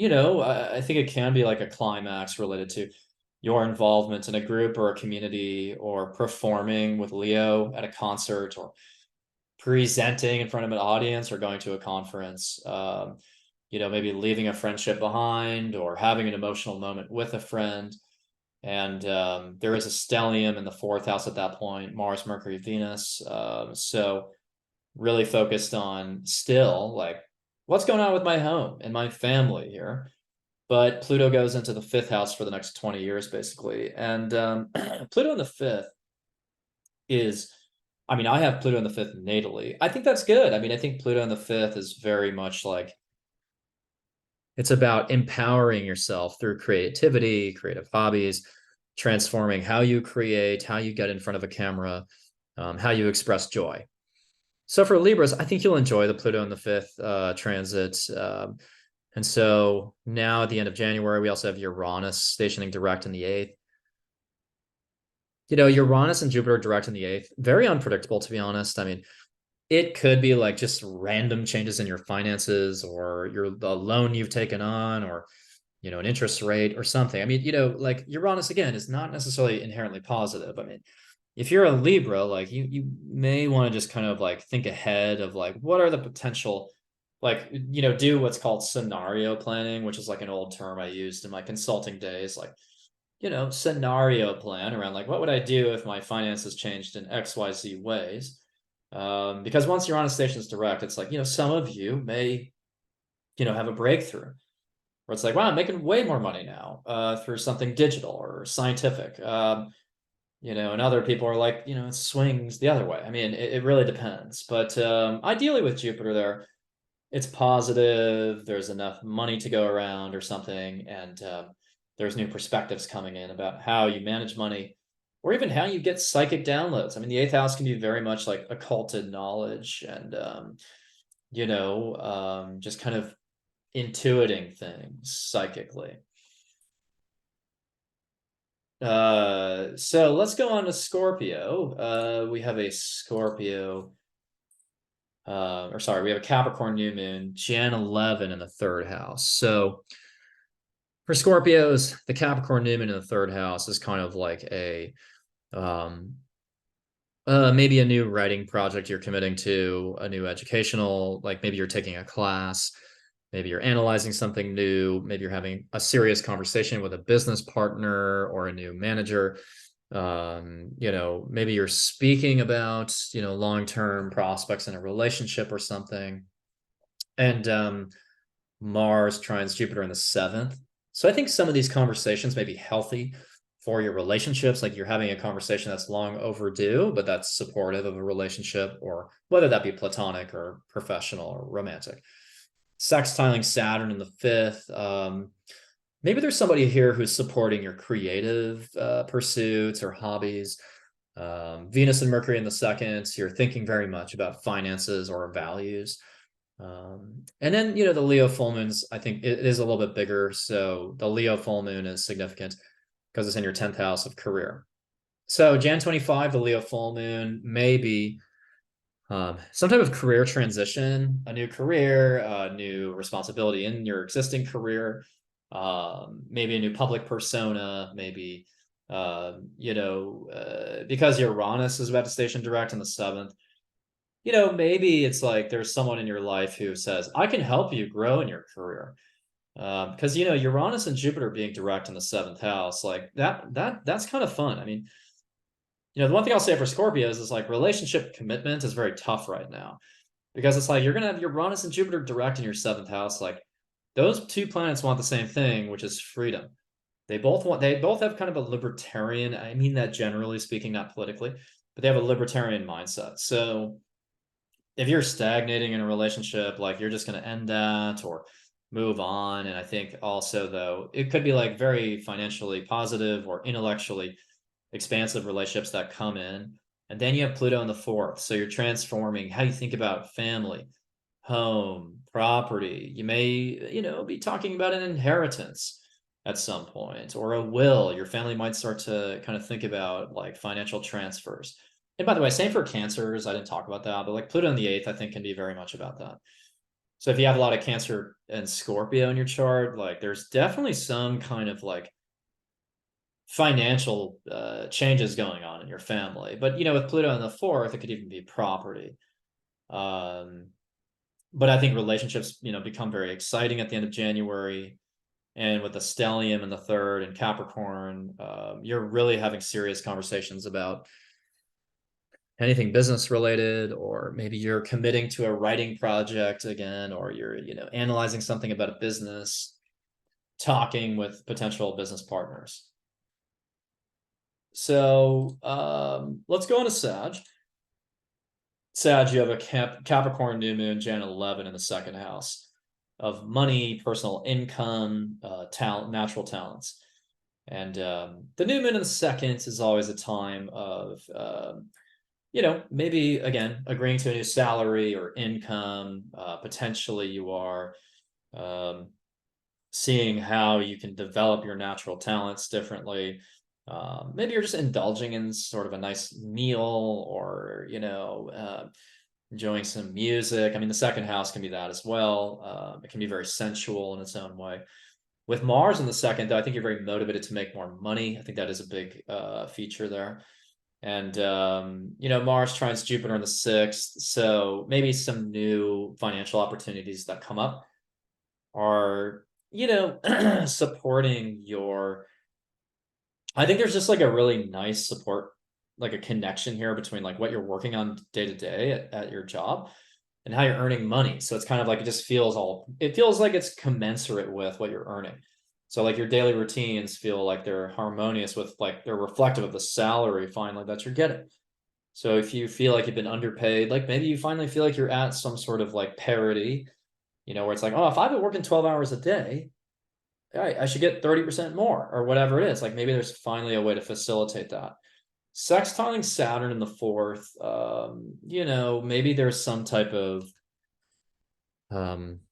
I think it can be like a climax related to your involvement in a group or a community or performing with Leo at a concert or presenting in front of an audience or going to a conference. Maybe leaving a friendship behind or having an emotional moment with a friend. And there is a stellium in the 4th house at that point, Mars, Mercury, Venus. So really focused on still like what's going on with my home and my family here. But Pluto goes into the 5th house for the next 20 years, basically. And Pluto in the 5th is, I mean, I have Pluto in the 5th natally. I think that's good. I mean, I think Pluto in the 5th is very much like, it's about empowering yourself through creativity, creative hobbies, transforming how you create, how you get in front of a camera, how you express joy. So for Libras, I think you'll enjoy the Pluto in the 5th transit. And so now at the end of January, we also have Uranus stationing direct in the 8th. Uranus and Jupiter direct in the 8th, very unpredictable, to be honest. I mean, it could be like just random changes in your finances or the loan you've taken on, or an interest rate or something. I mean, like Uranus again is not necessarily inherently positive. I mean, if you're a Libra, like you may want to just kind of like think ahead of like what are the potential, like, do what's called scenario planning, which is like an old term I used in my consulting days, like, scenario plan around like what would I do if my finances changed in XYZ ways. Because once Uranus station is direct, it's like, some of you may, have a breakthrough where it's like, wow, I'm making way more money now through something digital or scientific. And other people are like, it swings the other way. I mean, it really depends. But ideally with Jupiter there, it's positive, there's enough money to go around or something, and there's new perspectives coming in about how you manage money or even how you get psychic downloads. I mean, the eighth house can be very much like occulted knowledge and, just kind of intuiting things psychically. So let's go on to Scorpio. We have a Scorpio, we have a Capricorn new moon, Jan 11 in the third house. So for Scorpios, the Capricorn new moon in the third house is kind of like a maybe a new writing project you're committing to, a new educational, like maybe you're taking a class, maybe you're analyzing something new, maybe you're having a serious conversation with a business partner or a new manager. Maybe you're speaking about, long-term prospects in a relationship or something. And Mars trines Jupiter in the seventh. So I think some of these conversations may be healthy for your relationships, like you're having a conversation that's long overdue, but that's supportive of a relationship, or whether that be platonic or professional or romantic. Sextiling Saturn in the fifth. Maybe there's somebody here who's supporting your creative pursuits or hobbies. Venus and Mercury in the second, so you're thinking very much about finances or values. And then, the Leo full moons, I think it is a little bit bigger. So the Leo full moon is significant because it's in your 10th house of career. So Jan 25, the Leo full moon may be some type of career transition, a new career, a new responsibility in your existing career, maybe a new public persona, maybe, because Uranus is about to station direct in the seventh, maybe it's like there's someone in your life who says, I can help you grow in your career. Because Uranus and Jupiter being direct in the seventh house, like that's kind of fun. I mean, the one thing I'll say for Scorpios is like relationship commitment is very tough right now, because it's like you're gonna have Uranus and Jupiter direct in your seventh house. Like those two planets want the same thing, which is freedom. They both have kind of a libertarian, I mean that generally speaking, not politically, but they have a libertarian mindset. So if you're stagnating in a relationship, like you're just going to end that or move on. And I think also, though, it could be like very financially positive or intellectually expansive relationships that come in. And then you have Pluto in the fourth. So you're transforming how you think about family, home, property. You may, be talking about an inheritance at some point or a will. Your family might start to kind of think about like financial transfers. And by the way, same for Cancers. I didn't talk about that, but like Pluto in the eighth, I think can be very much about that. So if you have a lot of Cancer and Scorpio in your chart, like there's definitely some kind of like financial changes going on in your family. But, with Pluto in the fourth, it could even be property. But I think relationships, become very exciting at the end of January. And with the stellium in the third and Capricorn, you're really having serious conversations about anything business related, or maybe you're committing to a writing project again, or you're, analyzing something about a business, talking with potential business partners. So let's go on to Sag. Sag, you have a Capricorn new moon, Jan 11 in the second house of money, personal income, talent, natural talents. And the new moon in the second is always a time of, maybe again, agreeing to a new salary or income. Potentially you are seeing how you can develop your natural talents differently. Maybe you're just indulging in sort of a nice meal, or, enjoying some music. I mean, the second house can be that as well. It can be very sensual in its own way. With Mars in the second, though, I think you're very motivated to make more money. I think that is a big feature there. And, Mars trines Jupiter in the sixth. So maybe some new financial opportunities that come up are, supporting your, I think there's just like a really nice support, like a connection here between like what you're working on day to day at your job and how you're earning money. So it's kind of like, it feels like it's commensurate with what you're earning. So like your daily routines feel like they're harmonious with, like, they're reflective of the salary finally that you're getting. So if you feel like you've been underpaid, like maybe you finally feel like you're at some sort of like parity, where it's like, oh, if I've been working 12 hours a day, I should get 30% more or whatever it is. Like maybe there's finally a way to facilitate that. Sextiling Saturn in the fourth, maybe there's some type of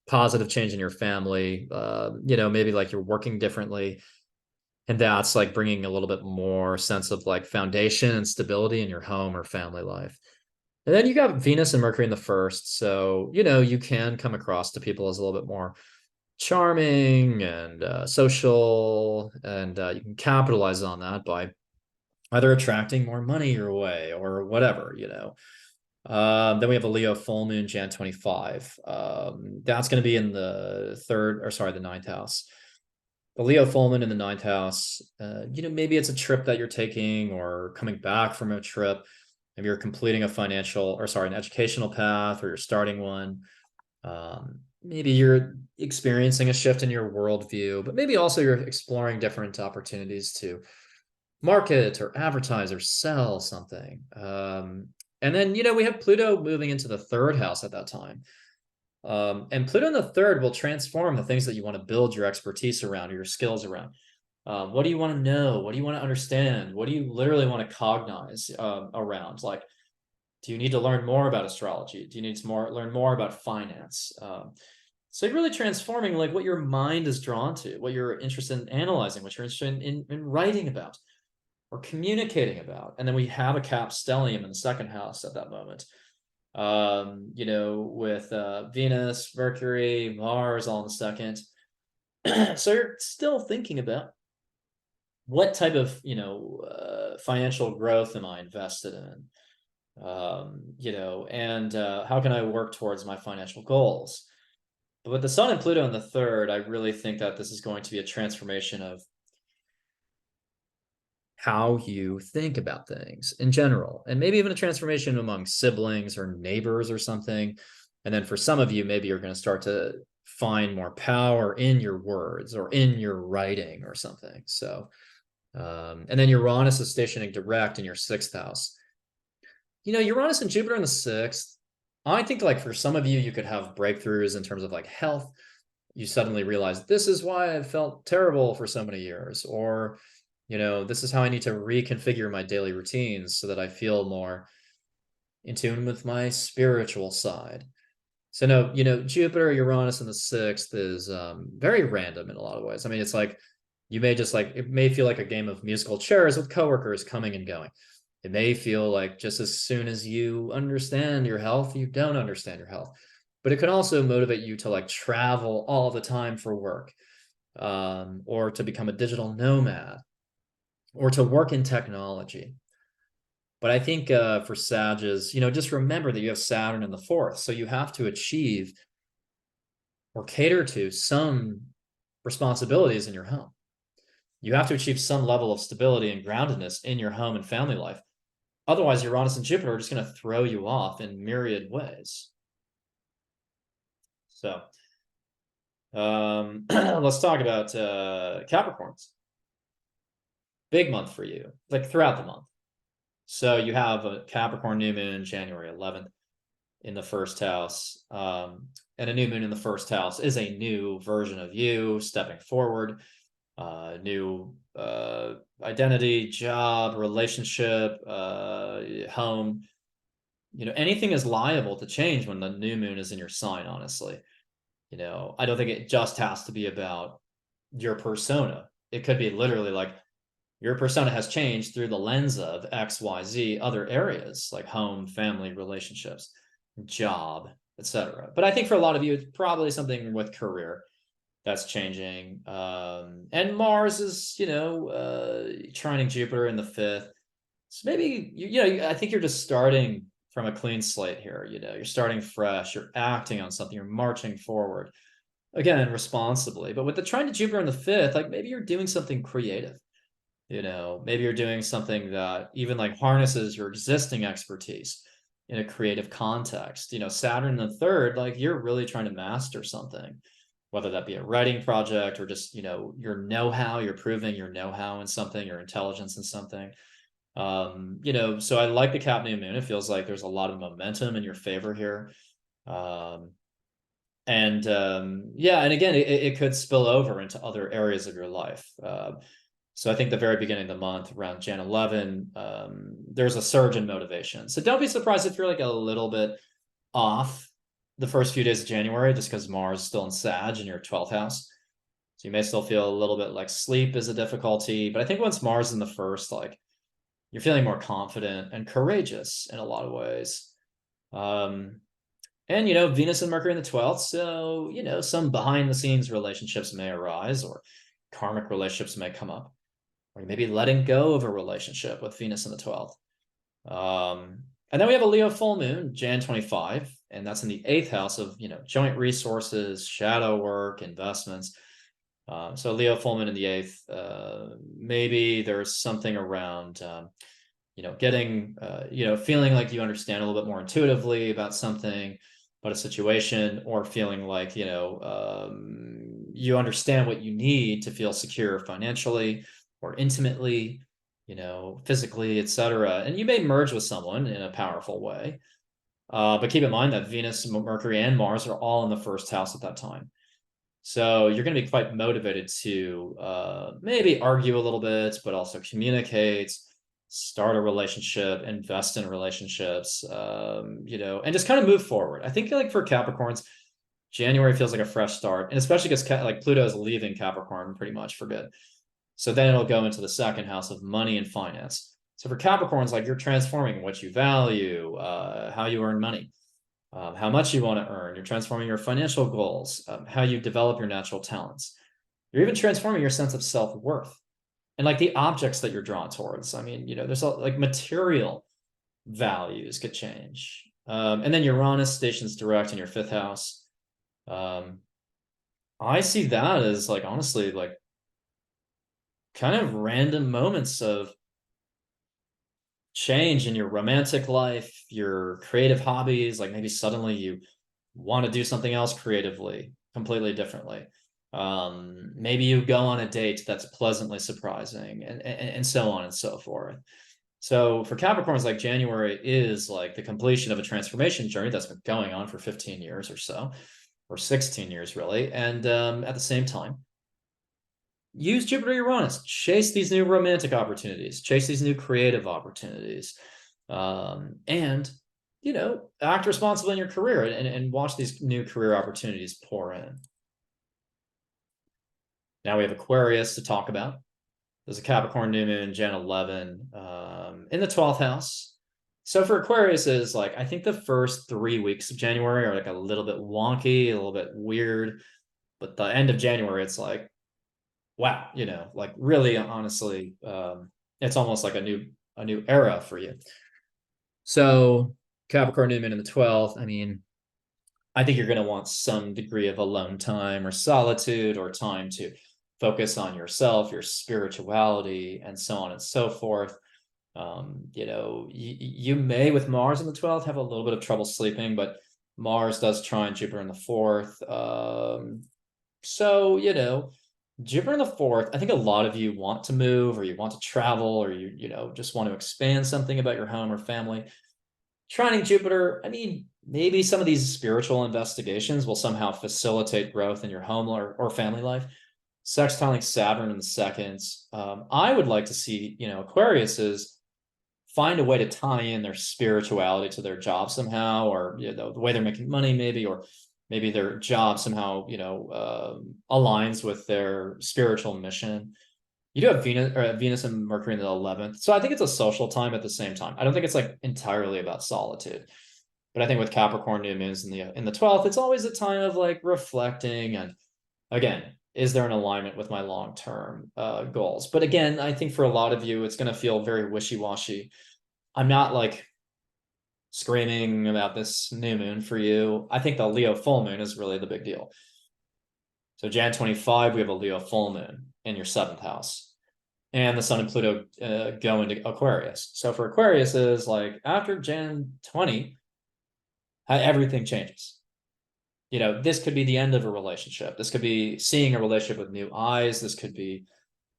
positive change in your family. Maybe like you're working differently, and that's like bringing a little bit more sense of like foundation and stability in your home or family life. And then you got Venus and Mercury in the first. So, you can come across to people as a little bit more charming and social, and you can capitalize on that by either attracting more money your way or whatever. Then we have a Leo full moon, Jan 25. That's going to be in the ninth house. The Leo full moon in the ninth house, maybe it's a trip that you're taking or coming back from a trip. Maybe you're completing an educational path, or you're starting one. Maybe you're experiencing a shift in your worldview, but maybe also you're exploring different opportunities to market or advertise or sell something. And then, we have Pluto moving into the third house at that time. And Pluto in the third will transform the things that you want to build your expertise around or your skills around. What do you want to know? What do you want to understand? What do you literally want to cognize around? Like, do you need to learn more about astrology? Do you need to learn more about finance? So you're really transforming like what your mind is drawn to, what you're interested in analyzing, what you're interested in writing about or communicating about. And then we have a cap stellium in the second house at that moment. With Venus, Mercury, Mars all in the second. So you're still thinking about what type of, financial growth am I invested in? And how can I work towards my financial goals? But with the Sun and Pluto in the third, I really think that this is going to be a transformation of how you think about things in general, and maybe even a transformation among siblings or neighbors or something. And then for some of you, maybe you're going to start to find more power in your words or in your writing or something. So, and then Uranus is stationing direct in your sixth house. Uranus and Jupiter in the sixth, I think like for some of you, you could have breakthroughs in terms of like health. You suddenly realize this is why I felt terrible for so many years, or this is how I need to reconfigure my daily routines so that I feel more in tune with my spiritual side. So no, Jupiter, Uranus in the sixth is very random in a lot of ways. I mean, it's like you may just like, it may feel like a game of musical chairs with coworkers coming and going. It may feel like just as soon as you understand your health, you don't understand your health. But it can also motivate you to like travel all the time for work, or to become a digital nomad, or to work in technology. But I think for Sages, just remember that you have Saturn in the fourth. So you have to achieve or cater to some responsibilities in your home. You have to achieve some level of stability and groundedness in your home and family life. Otherwise, Uranus and Jupiter are just going to throw you off in myriad ways. So let's talk about Capricorns. Big month for you, like throughout the month. So you have a Capricorn new moon January 11th in the first house. And a new moon in the first house is a new version of you stepping forward, new identity, job, relationship, home. Anything is liable to change when the new moon is in your sign, honestly. I don't think it just has to be about your persona. It could be literally like your persona has changed through the lens of X, Y, Z, other areas like home, family, relationships, job, etc. But I think for a lot of you, it's probably something with career. That's changing. And Mars is, trining Jupiter in the 5th. So maybe, I think you're just starting from a clean slate here. You're starting fresh, you're acting on something, you're marching forward. Again, responsibly. But with the trine to Jupiter in the 5th, like maybe you're doing something creative. Maybe you're doing something that even like harnesses your existing expertise in a creative context. Saturn in the 3rd, like you're really trying to master something, whether that be a writing project or just, your know-how, you're proving your know-how in something, your intelligence in something. So I like the Cap new moon. It feels like there's a lot of momentum in your favor here. And again, it could spill over into other areas of your life. So I think the very beginning of the month, around Jan 11, there's a surge in motivation. So don't be surprised if you're like a little bit off the first few days of January, just because Mars is still in Sag in your 12th house. So you may still feel a little bit like sleep is a difficulty. But I think once Mars is in the first, like you're feeling more confident and courageous in a lot of ways. And, Venus and Mercury in the 12th. So, some behind the scenes relationships may arise, or karmic relationships may come up, or maybe letting go of a relationship with Venus in the 12th. And then we have a Leo full moon, Jan 25, and that's in the 8th house of, joint resources, shadow work, investments. So Leo full moon in the 8th, maybe there's something around, getting, feeling like you understand a little bit more intuitively about something, about a situation, or feeling like, you understand what you need to feel secure financially or intimately, physically, etc. And you may merge with someone in a powerful way. But keep in mind that Venus, Mercury, and Mars are all in the 1st house at that time. So you're going to be quite motivated to maybe argue a little bit, but also communicate, start a relationship, invest in relationships, and just kind of move forward. I think like for Capricorns, January feels like a fresh start, and especially because like Pluto is leaving Capricorn pretty much for good. So then it'll go into the 2nd house of money and finance. So for Capricorns, like you're transforming what you value, how you earn money, how much you want to earn. You're transforming your financial goals, how you develop your natural talents. You're even transforming your sense of self-worth and like the objects that you're drawn towards. I mean, there's like material values could change. And then Uranus stations direct in your 5th house. I see that as like, honestly, like kind of random moments of change in your romantic life, your creative hobbies. Like maybe suddenly you want to do something else creatively, completely differently. Maybe you go on a date that's pleasantly surprising, and so on and so forth. So for Capricorns, like January is like the completion of a transformation journey that's been going on for 15 years or so, or 16 years really. And at the same time, use Jupiter Uranus, chase these new romantic opportunities, chase these new creative opportunities, and act responsibly in your career, and watch these new career opportunities pour in. Now we have Aquarius to talk about. There's a Capricorn new moon, Jan 11, in the 12th house. So for Aquarius is like, I think the first 3 weeks of January are like a little bit wonky, a little bit weird, but the end of January, it's like, wow, like really, honestly, it's almost like a new era for you. So Capricorn new moon in the 12th, I mean, I think you're going to want some degree of alone time or solitude, or time to focus on yourself, your spirituality, and so on and so forth. You may, with Mars in the 12th, have a little bit of trouble sleeping, but Mars does trine Jupiter in the 4th. So, Jupiter in the 4th, I think a lot of you want to move, or you want to travel, or you just want to expand something about your home or family. Trining Jupiter, I mean, maybe some of these spiritual investigations will somehow facilitate growth in your home or family life. Sextiling Saturn in the 2nd. I would like to see, Aquariuses find a way to tie in their spirituality to their job somehow, or the way they're making money, maybe, or maybe their job somehow aligns with their spiritual mission. You do have Venus and Mercury in the 11th, so I think it's a social time at the same time. I don't think it's like entirely about solitude, but I think with Capricorn new moons in the 12th, it's always a time of like reflecting and again, is there an alignment with my long-term goals? But again, I think for a lot of you, it's going to feel very wishy-washy. I'm not like screaming about this new moon for you. I think the Leo full moon is really the big deal. So Jan 25, we have a Leo full moon in your 7th house. And the Sun and Pluto go into Aquarius. So for Aquarius is like after Jan 20, everything changes. You know, this could be the end of a relationship. This could be seeing a relationship with new eyes. This could be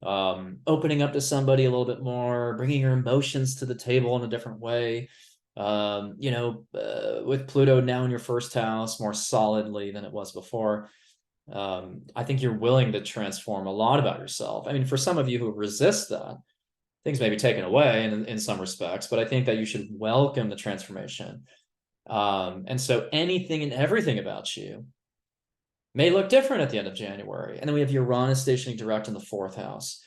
opening up to somebody a little bit more, bringing your emotions to the table in a different way. You know, with Pluto now in your 1st house more solidly than it was before, I think you're willing to transform a lot about yourself. I mean, for some of you who resist that, things may be taken away in some respects, but I think that you should welcome the transformation. And so anything and everything about you may look different at the end of January. And then we have Uranus stationing direct in the 4th house.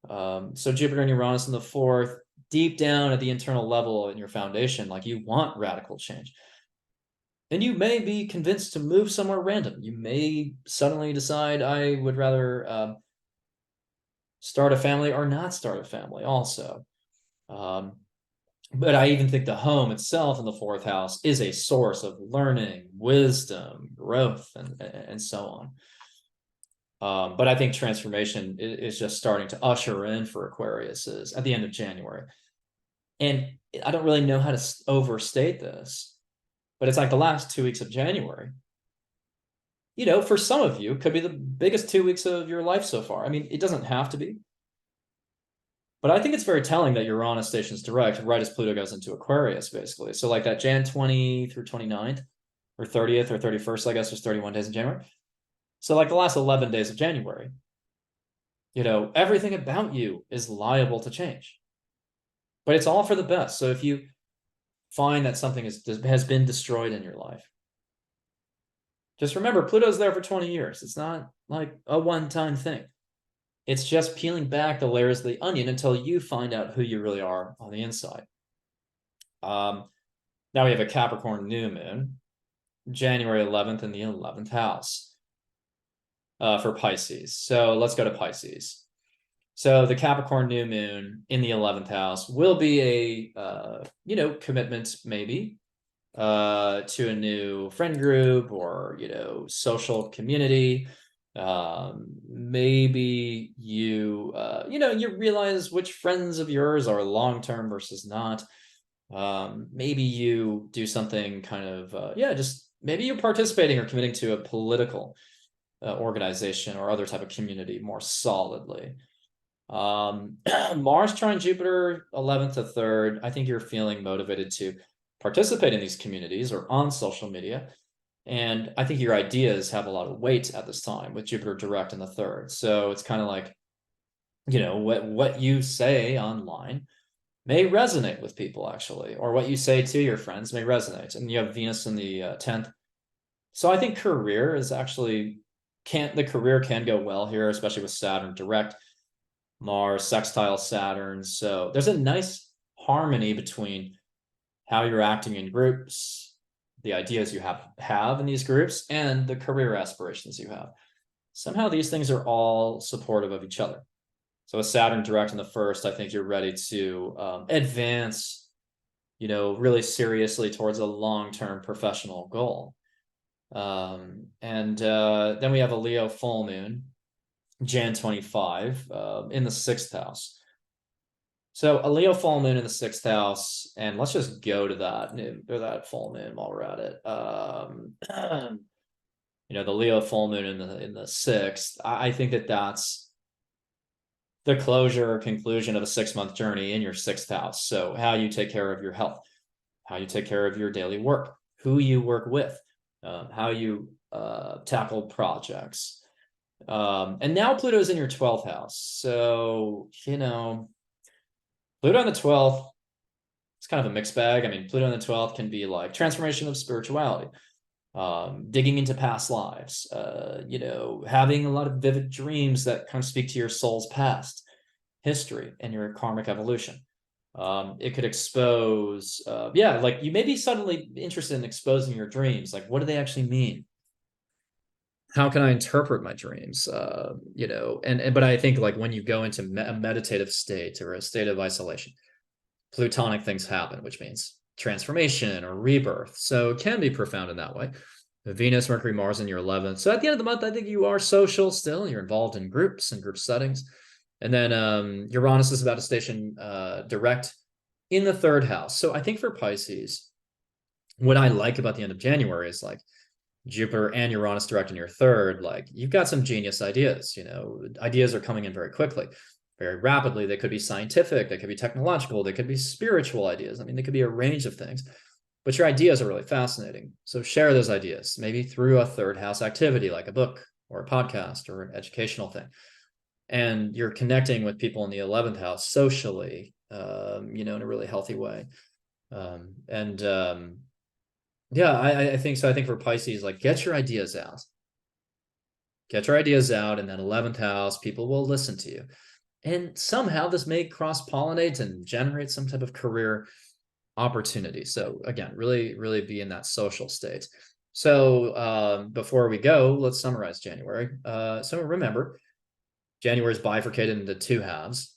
So Jupiter and Uranus in the 4th, deep down at the internal level in your foundation, like you want radical change. And you may be convinced to move somewhere random. You may suddenly decide, I would rather start a family or not start a family also. But I even think the home itself in the 4th house is a source of learning, wisdom, growth, and so on. But I think transformation is just starting to usher in for Aquariuses at the end of January. And I don't really know how to overstate this, but it's like the last 2 weeks of January, you know, for some of you could be the biggest 2 weeks of your life so far. I mean, it doesn't have to be, but I think it's very telling that Uranus stations direct right as Pluto goes into Aquarius, basically. So like that Jan 20 through 29th or 30th or 31st, I guess there's 31 days in January. So like the last 11 days of January, you know, everything about you is liable to change, but it's all for the best. So if you find that something has been destroyed in your life, just remember Pluto's there for 20 years. It's not like a one-time thing. It's just peeling back the layers of the onion until you find out who you really are on the inside. Now we have a Capricorn new moon, January 11th in the 11th house for Pisces. So let's go to Pisces. So the Capricorn new moon in the 11th house will be a, you know, commitment maybe to a new friend group or, you know, social community. Maybe you, you know, you realize which friends of yours are long-term versus not. Maybe you do something kind of, yeah, just maybe you're participating or committing to a political organization or other type of community more solidly. Mars trine Jupiter 11th to 3rd. I think you're feeling motivated to participate in these communities or on social media. And I think your ideas have a lot of weight at this time with Jupiter direct in the 3rd. So it's kind of like, you know, what you say online may resonate with people actually, or what you say to your friends may resonate. And you have Venus in the 10th. So I think career is actually, the career can go well here, especially with Saturn direct, Mars sextile Saturn. So there's a nice harmony between how you're acting in groups, the ideas you have in these groups, and the career aspirations you have. Somehow these things are all supportive of each other. So with Saturn direct in the 1st, I think you're ready to advance, you know, really seriously towards a long-term professional goal. Then we have a Leo full moon, Jan 25, in the 6th house. So a Leo full moon in the 6th house, and let's just go to that full moon while we're at it. You know, the Leo full moon in the 6th. I think that's the closure or conclusion of a 6-month journey in your 6th house. So how you take care of your health, how you take care of your daily work, who you work with, how you tackle projects. And now Pluto's in your 12th house. So, you know, Pluto on the 12th, it's kind of a mixed bag. I mean, Pluto on the 12th can be like transformation of spirituality, digging into past lives, you know, having a lot of vivid dreams that kind of speak to your soul's past history and your karmic evolution. It could expose, yeah, like you may be suddenly interested in exposing your dreams. Like, what do they actually mean? how can I interpret my dreams? You know, but I think like when you go into a meditative state or a state of isolation, plutonic things happen, which means transformation or rebirth. So it can be profound in that way. Venus, Mercury, Mars in your 11th. So at the end of the month, I think you are social still. You're involved in groups and group settings. And then Uranus is about to station direct in the 3rd house. So I think for Pisces, what I like about the end of January is like Jupiter and Uranus direct in your 3rd, like you've got some genius ideas, you know, ideas are coming in very quickly, very rapidly. They could be scientific, they could be technological, they could be spiritual ideas. I mean, they could be a range of things, but your ideas are really fascinating. So share those ideas, maybe through a 3rd house activity, like a book or a podcast or an educational thing. And you're connecting with people in the 11th house socially, you know, in a really healthy way. Yeah, I think so. I think for Pisces, like get your ideas out. Get your ideas out, and then 11th house, people will listen to you. And somehow this may cross-pollinate and generate some type of career opportunity. So again, really, really be in that social state. So before we go, let's summarize January. So remember, January is bifurcated into 2 halves.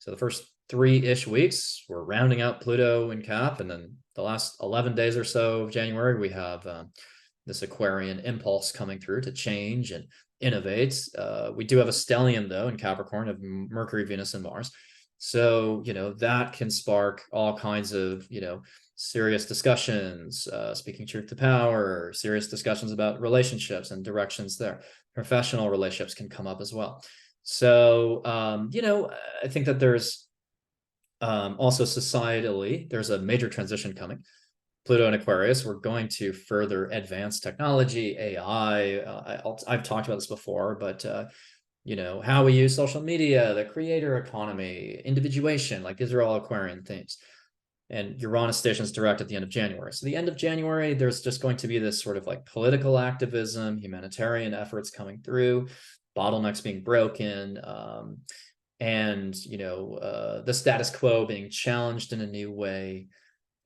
So the first 3-ish weeks, we're rounding out Pluto in Cap, and then the last 11 days or so of January, we have this Aquarian impulse coming through to change and innovate. We do have a stellium, though, in Capricorn of Mercury, Venus, and Mars. So, you know, that can spark all kinds of, you know, serious discussions, speaking truth to power, serious discussions about relationships and directions there. Professional relationships can come up as well. So, you know, I think that there's also societally, there's a major transition coming. Pluto and Aquarius, we're going to further advance technology, AI. I've talked about this before, but you know, how we use social media, the creator economy, individuation, like these are all Aquarian themes. And Uranus stations direct at the end of January. So the end of January, there's just going to be this sort of like political activism, humanitarian efforts coming through, bottlenecks being broken, and you know, the status quo being challenged in a new way.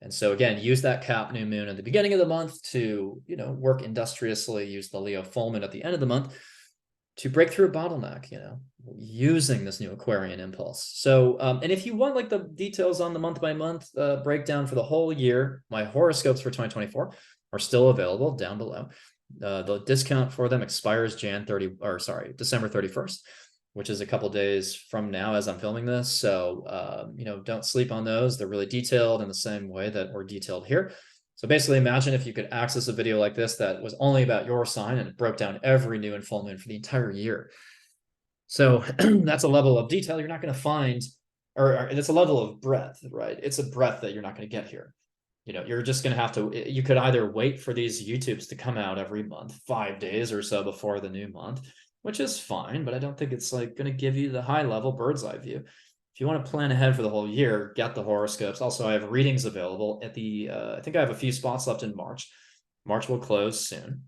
And so again, use that Cap new moon at the beginning of the month to, you know, work industriously, use the Leo full moon at the end of the month to break through a bottleneck, you know, using this new Aquarian impulse. So, and if you want like the details on the month by month breakdown for the whole year, my horoscopes for 2024 are still available down below. The discount for them expires December 31st, which is a couple days from now as I'm filming this. So, you know, don't sleep on those. They're really detailed in the same way that we're detailed here. So basically imagine if you could access a video like this that was only about your sign and it broke down every new and full moon for the entire year. So that's a level of detail you're not going to find, or it's a level of breadth, right? It's a breadth that you're not going to get here. You know, you're just going to have to, you could either wait for these YouTubes to come out every month, 5 days or so before the new month, which is fine, but I don't think it's like going to give you the high level bird's eye view. If you want to plan ahead for the whole year, get the horoscopes. Also, I have readings available at the, I think I have a few spots left in March. March will close soon.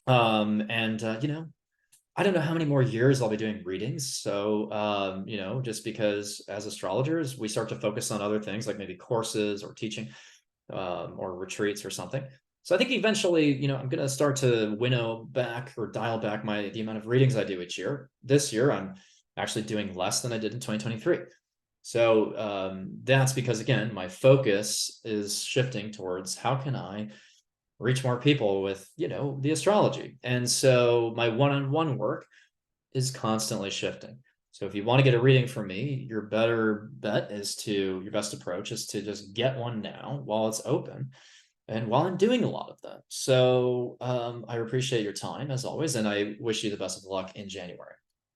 You know, I don't know how many more years I'll be doing readings. So, you know, just because as astrologers, we start to focus on other things like maybe courses or teaching or retreats or something. So I think eventually, you know, I'm going to start to winnow back or dial back the amount of readings I do each year. This year, I'm actually doing less than I did in 2023. So that's because, again, my focus is shifting towards how can I reach more people with, you know, the astrology. And so my one-on-one work is constantly shifting. So if you want to get a reading from me, your best approach is to just get one now while it's open and while I'm doing a lot of them. So I appreciate your time as always, and I wish you the best of luck in January.